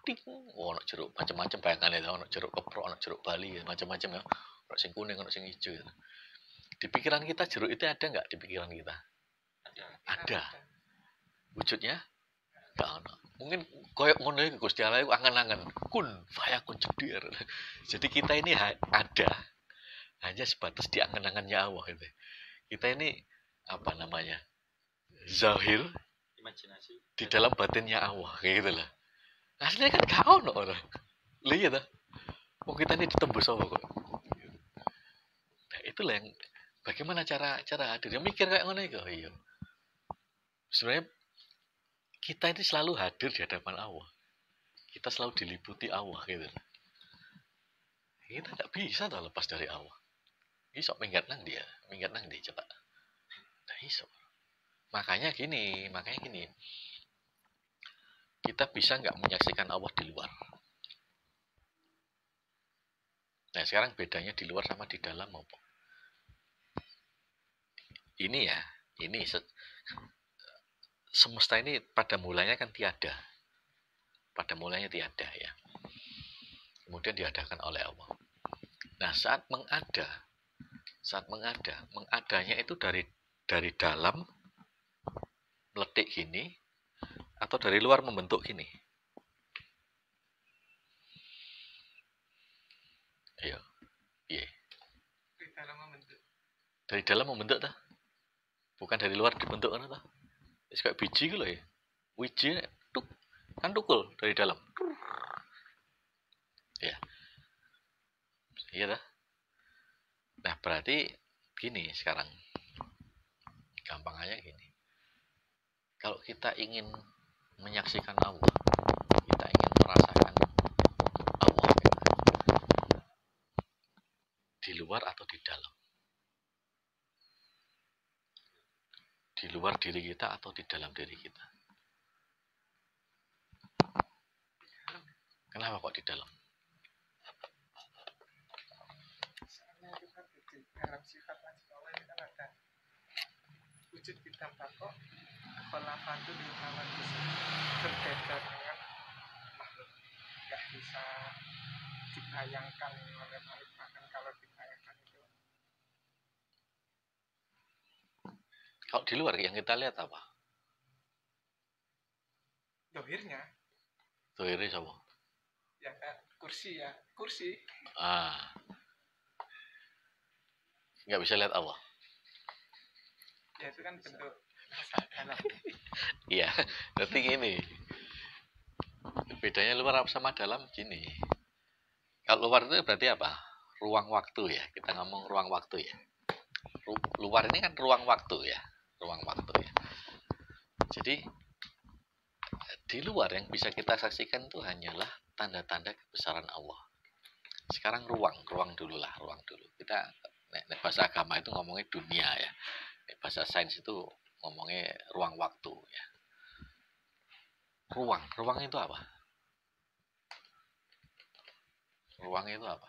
Ting, ono jeruk macam-macam bayangannya, ono jeruk keprok, ono jeruk Bali, macam-macam ya. Ono sing kuning, ono sing hijau. Gitu. Di pikiran kita jeruk itu ada nggak di pikiran kita? Ada. Wujudnya? Nggak ono. Mungkin koyok ngono iki Gusti Allah iku angan-angan. Kun fayakun jedir. Jadi kita ini ada hanya sebatas di angan-angannya Allah gitu. Kita ini apa namanya? Zahir imajinasi di dalam batinnya Allah kayak gitu lah. Aslinya kan gak ono orang. Lihat dah. Oh kita ini ditembus Allah kok. Nah, itulah yang bagaimana cara hadir. Dia mikir kayak ngono iku. Iya. Sebenarnya kita ini selalu hadir di hadapan Allah. Kita selalu diliputi Allah gitu. Kita tidak bisa dah lepas dari Allah. Bisa minggat nang dia coba. Nah, iso. Makanya gini. Kita bisa nggak menyaksikan Allah di luar. Nah, sekarang bedanya di luar sama di dalam apa? Ini semesta ini pada mulanya kan tiada. Pada mulanya tiada ya. Kemudian diadakan oleh Allah. Nah, saat mengadanya itu dari dalam meletik gini atau dari luar membentuk gini. Ayo. Iya. Dari dalam membentuk dah. Bukan dari luar dibentuk kan dah. Wis kayak biji gitu ya. Wiji tuk kan tukul dari dalam. Ya. Iya dah. Nah, berarti gini sekarang. Gampangannya gini. Kalau kita ingin menyaksikan Allah, kita ingin merasakan Allah di luar atau di dalam, di luar diri kita atau di dalam diri kita. Kenapa kok di dalam? Soalnya kita di dalam sifat Allah ini kan ada wujud bidang takok. Kholafatu di alam bisa berbeda dengan makhluk, nggak bisa dibayangkan oleh makhluk. Bahkan kalau dibayangkan itu Kalau di luar yang kita lihat apa? dohirnya Dohirnya sama. ya kayak kursi Nggak bisa lihat Allah. Ya itu kan bentuk dalam. Iya, berarti gini. Bedanya luar sama dalam gini. Kalau luar itu berarti apa? Ruang waktu ya. Kita ngomong ruang waktu ya. Luar ini kan ruang waktu ya. Ruang waktu ya. Jadi di luar yang bisa kita saksikan itu hanyalah tanda-tanda kebesaran Allah. Sekarang ruang dulu lah, ruang dulu. Kita bahasa agama itu ngomongnya dunia ya. Bahasa sains itu ngomongnya ruang waktu ya. Ruang itu apa? Ruang itu apa?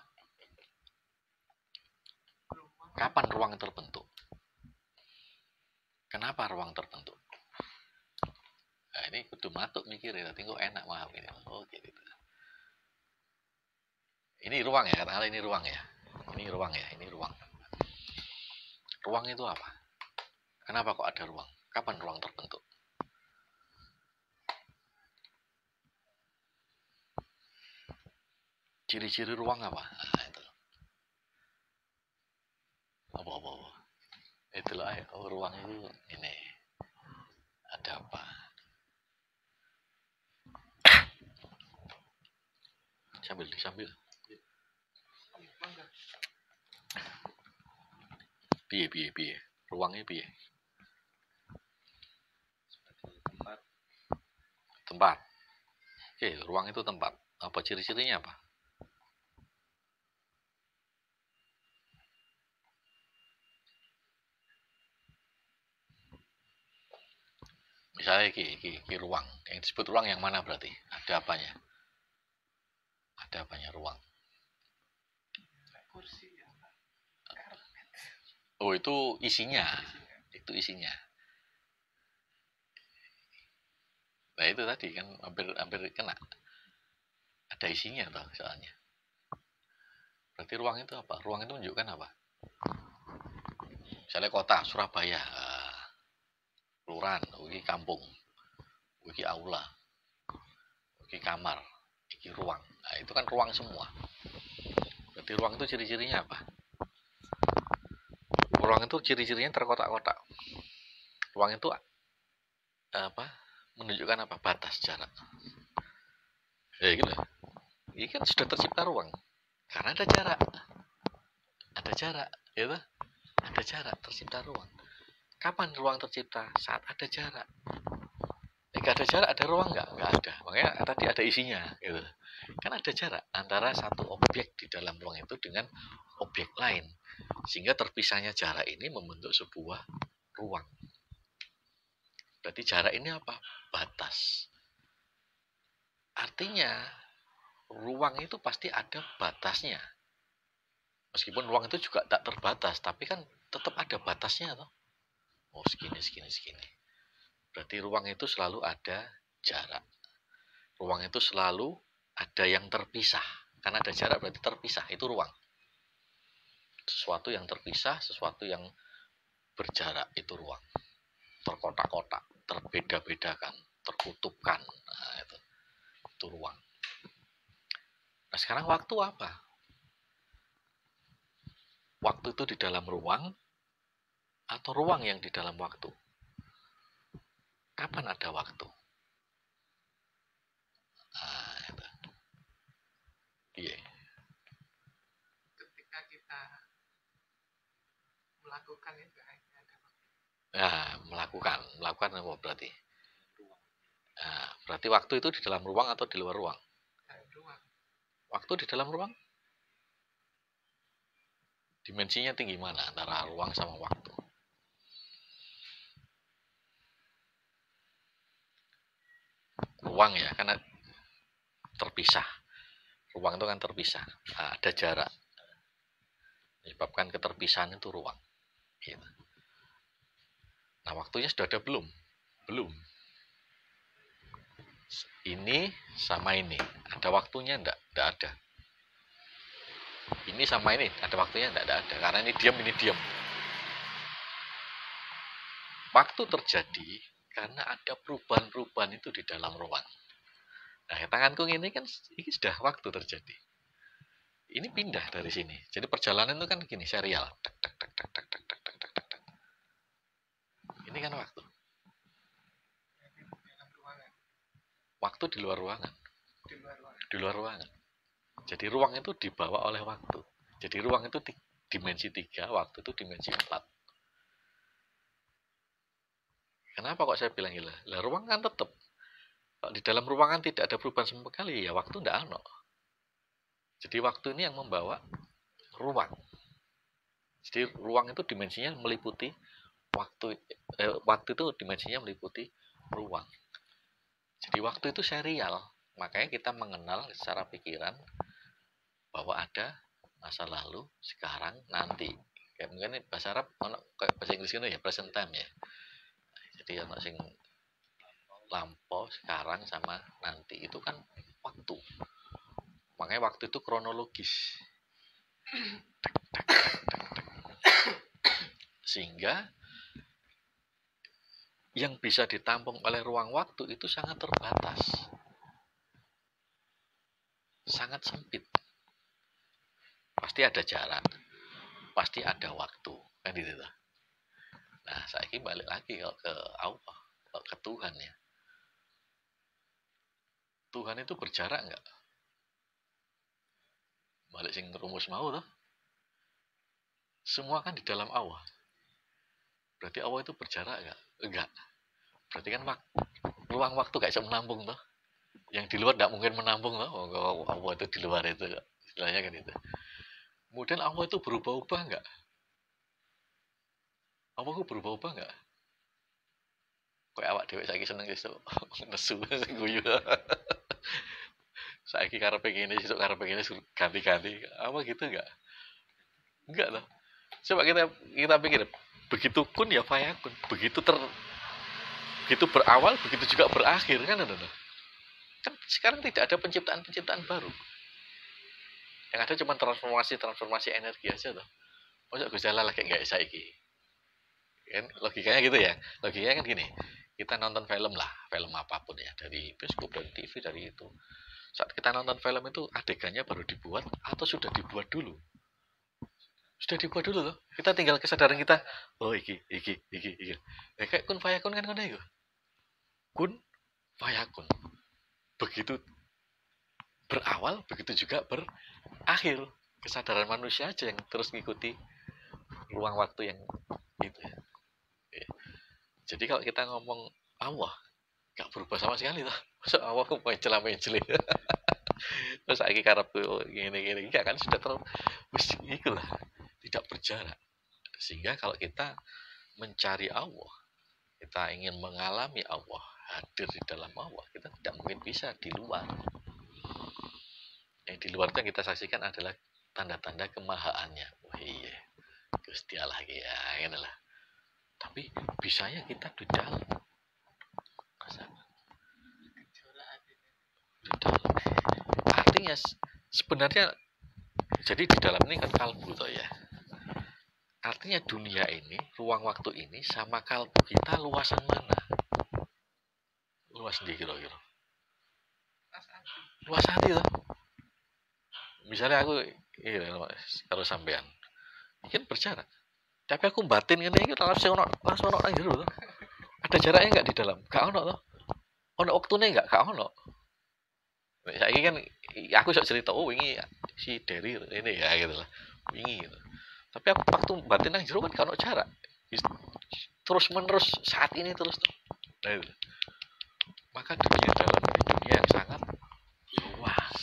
Kapan ruang terbentuk? Kenapa ruang terbentuk? Nah, ini kudu matuk mikir ya, tinggal enak maham ini. Oh gitu. Ini ruang ya, katakanlah ini ruang ya. Ini ruang ya, ini ruang. Ruang itu apa? Kenapa kok ada ruang? Kapan ruang terbentuk? Ciri-ciri ruang apa? Nah, itu. Apa? Itulah ruang itu ini. Ada apa? Sambil. Piye. Ruangnya piye? Tempat. Oke, ruang itu tempat. Apa ciri-cirinya apa? Misalnya ki ruang. Yang disebut ruang yang mana berarti? Ada apanya? Ada apanya ruang? Kursi ya. Oh, itu isinya. Itu isinya. Nah, itu tadi kan hampir kena. Ada isinya toh soalnya. Berarti ruang itu apa? Ruang itu menunjukkan apa? Misalnya kota Surabaya, kelurahan, iki kampung, iki aula, iki kamar, iki ruang. Nah, itu kan ruang semua. Berarti ruang itu ciri-cirinya apa? Ruang itu ciri-cirinya terkotak-kotak. Ruang itu apa? Menunjukkan apa? Batas jarak. Ya gitu. Ini kan sudah tercipta ruang. Karena ada jarak. Ada jarak, gitu. Ada jarak tercipta ruang. Kapan ruang tercipta? Saat ada jarak. Jika ada jarak, ada ruang nggak? Nggak ada. Makanya tadi ada isinya, gitu. Kan ada jarak antara satu objek di dalam ruang itu dengan objek lain. Sehingga terpisahnya jarak ini membentuk sebuah ruang. Berarti jarak ini apa? Batas. Artinya, ruang itu pasti ada batasnya. Meskipun ruang itu juga tak terbatas, tapi kan tetap ada batasnya toh. Oh, segini. Berarti ruang itu selalu ada jarak. Ruang itu selalu ada yang terpisah. Karena ada jarak berarti terpisah, itu ruang. Sesuatu yang terpisah, sesuatu yang berjarak, itu ruang. Terkotak-kotak, terbeda-bedakan, terkutupkan. Nah, itu ruang. Nah, sekarang waktu apa? Waktu itu di dalam ruang atau ruang yang di dalam waktu? Kapan ada waktu? Nah, itu. Iya. Ketika kita melakukan itu ada waktu. Nah, melakukan apa berarti? Nah, berarti waktu itu di dalam ruang atau di luar ruang? Ruang. Waktu di dalam ruang? Dimensinya tinggi mana antara ruang sama waktu? Ruang ya, karena terpisah. Ruang itu kan terpisah. Nah, ada jarak. Menyebabkan keterpisahan itu ruang. Gitu. Nah, waktunya sudah ada belum? Belum. Ini sama ini. Ada waktunya enggak? Enggak ada. Ini sama ini. Ada waktunya enggak? Enggak ada. Karena ini diam. Waktu terjadi karena ada perubahan-perubahan itu di dalam ruang. Nah, tanganku ini kan ini sudah waktu terjadi. Ini pindah dari sini. Jadi perjalanan itu kan gini, serial. Ini kan waktu. Waktu di luar ruangan. Di luar ruangan. Jadi ruang itu dibawa oleh waktu. Jadi ruang itu dimensi 3, waktu itu dimensi 4. Kenapa kok saya bilang gila? Lah ruang kan tetap. Kalau di dalam ruangan tidak ada perubahan sama sekali, ya waktu ndak ono. Jadi waktu ini yang membawa ruang. Jadi ruang itu dimensinya meliputi waktu. Waktu itu dimensinya meliputi ruang. Jadi waktu itu serial. Makanya kita mengenal secara pikiran bahwa ada masa lalu, sekarang, nanti. Kayak mungkin bahasa Arab, kayak bahasa Inggris itu ya present time ya. Jadi ono sing lampau, sekarang sama nanti itu kan waktu. Makanya waktu itu kronologis. Sehingga yang bisa ditampung oleh ruang waktu itu sangat terbatas. Sangat sempit. Pasti ada jarak. Pasti ada waktu. Kan gitu. Nah, saya balik lagi ke Allah, ke Tuhan ya. Tuhan itu berjarak enggak? Balik sing rumus mau toh. Semua kan di dalam Allah. Berarti Allah itu berjarak enggak? Enggak. Berarti kan ruang waktu gak bisa menampung toh. Yang di luar enggak mungkin menampung toh. Allah itu di luar itu. Istilahnya kan itu. Kemudian Allah itu berubah-ubah enggak? Allah itu berubah-ubah enggak? Kayak awak dewek saiki seneng iso nesu guyu. Saiki karepe ngene, sesuk karepe ngene ganti-ganti. Apa gitu enggak? Enggak loh. Coba kita pikir, begitu kun ya fayakun, begitu berawal, begitu juga berakhir kan ada. Kan sekarang tidak ada penciptaan baru. Yang ada cuma transformasi energi aja loh. Masa Gusti Allah lagi enggak saiki. Kan logikanya gitu ya. Logikanya kan gini. Kita nonton film lah, film apapun ya, dari bioskop, dari TV, dari itu. Saat kita nonton film itu adegannya baru dibuat atau sudah dibuat dulu? Sudah dibuat dulu loh. Kita tinggal kesadaran kita, oh iki. Kayak kun fayakun kan ngono iku. Kun fayakun. Begitu berawal, begitu juga berakhir. Kesadaran manusia aja yang terus ngikuti ruang waktu yang itu ya. Jadi kalau kita ngomong Allah, gak berubah sama sekali lah. Masa Allah kok mencela-menceli. Terus lagi karepku gini enggak kan sudah itulah tidak berjarak. Sehingga kalau kita mencari Allah, kita ingin mengalami Allah, hadir di dalam Allah, kita tidak mungkin bisa di luar. Yang di luar itu yang kita saksikan adalah tanda-tanda kemahaannya. Wah iya, Gusti Allah ya, inilah. Tapi bisanya kita di dalam. Artinya sebenarnya jadi di dalam ini kan kalbu toh ya. Artinya dunia ini, ruang waktu ini sama kalbu kita luasan mana? Luas di kira-kira. Luas hati toh. Misalnya aku kalau sampean mungkin berjarak. Tapi aku batin ngene iki langsung ono nang jero toh. Ada jaraknya enggak di dalam? Gak ono toh. Ono waktune enggak? Gak ono. Saiki kan aku sok cerita wingi si Derry ini ya gitu lah. Wingi gitu. Tapi aku waktu batin nang jero kan gak ono jarak. Terus menerus saat ini terus tuh. Nah, itu. Maka dunia dalam ini dunia yang sangat luas.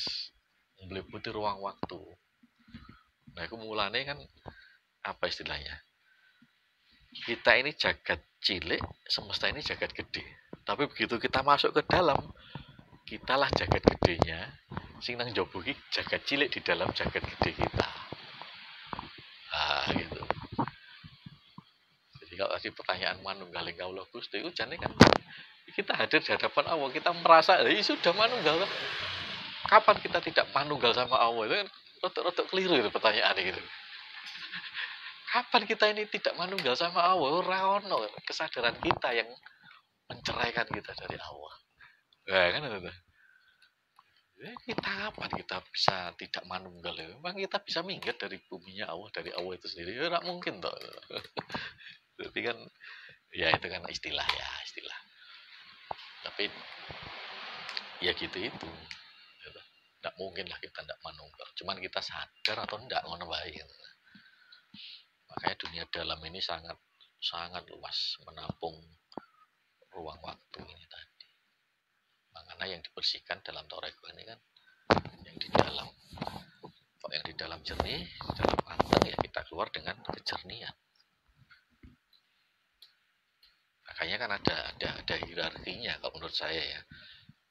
Meliputi ruang waktu. Nah, aku mulane kan apa istilahnya? Kita ini jagat cilik, semesta ini jagat gede. Tapi begitu kita masuk ke dalam, kitalah jagat gedenya. Sing nang njaba iki jagat cilik di dalam jagat gede kita. Ah, gitu. Jadi kalau tadi pertanyaan manunggaling kawula Gusti itu jane kan kita hadir di hadapan Allah, kita merasa sudah manunggal. Kapan kita tidak manunggal sama Allah? Itu kan rotok keliru itu pertanyaannya gitu. Kapan kita ini tidak manunggal sama Allah? Ora ono kesadaran kita yang menceraikan kita dari Allah. Nah, kan itu. Kita kapan kita bisa tidak manunggal? Memang kita bisa minggat dari buminya Allah, dari Allah itu sendiri. Ya, tidak mungkin toh. Berarti kan ya itu kan istilah. Tapi ya gitu itu. Tidak mungkin lah kita tidak manunggal. Cuman kita sadar atau tidak ngono bae. Makanya dunia dalam ini sangat luas, menampung ruang waktu ini tadi. Makanya yang dibersihkan dalam toreko ini kan yang di dalam. Kalau yang di dalam jernih, di dalam anteng ya kita keluar dengan kejernihan. Makanya kan ada hierarkinya kalau menurut saya ya.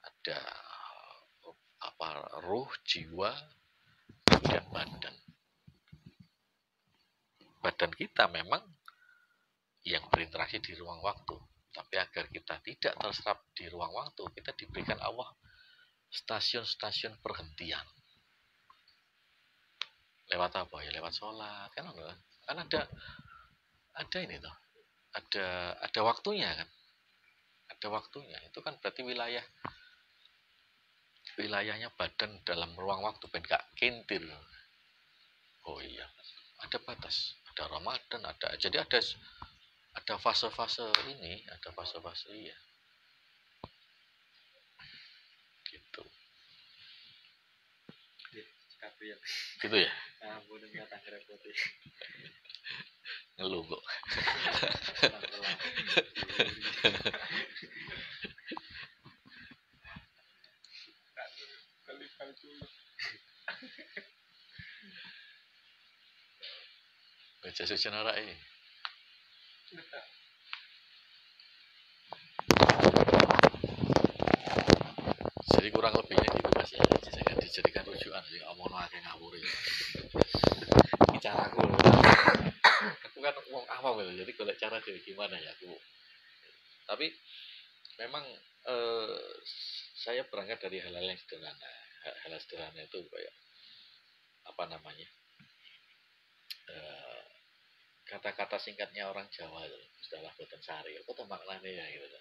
Ada ruh, jiwa, dan badan. Badan kita memang yang berinteraksi di ruang waktu. Tapi agar kita tidak terserap di ruang waktu, kita diberikan Allah stasiun-stasiun perhentian. Lewat apa ya? Lewat sholat. Kan ada ini toh. Ada waktunya kan. Ada waktunya. Itu kan berarti wilayahnya badan dalam ruang waktu ben gak kintil. Oh iya, ada batas, ada Ramadan, jadi ada fase-fase ini, ada fase-fase iya. Gitu. Gitu ya? Ampun, enggak tak repoti. Ngeluh kok. Baca suci nara ini. Jadi kurang lebihnya gitu Mas ya. Jangan dijadikan rujukan sih. Omong akeh ngawur ya. Bicara aku kan ngomong awam gitu. Jadi kalau cara gimana ya aku. Tapi memang saya berangkat dari hal-hal yang sederhana. Hal sederhana itu kayak apa namanya? Kata-kata singkatnya orang Jawa itu, istilah boten sari. Apa tuh maknanya ya gitu.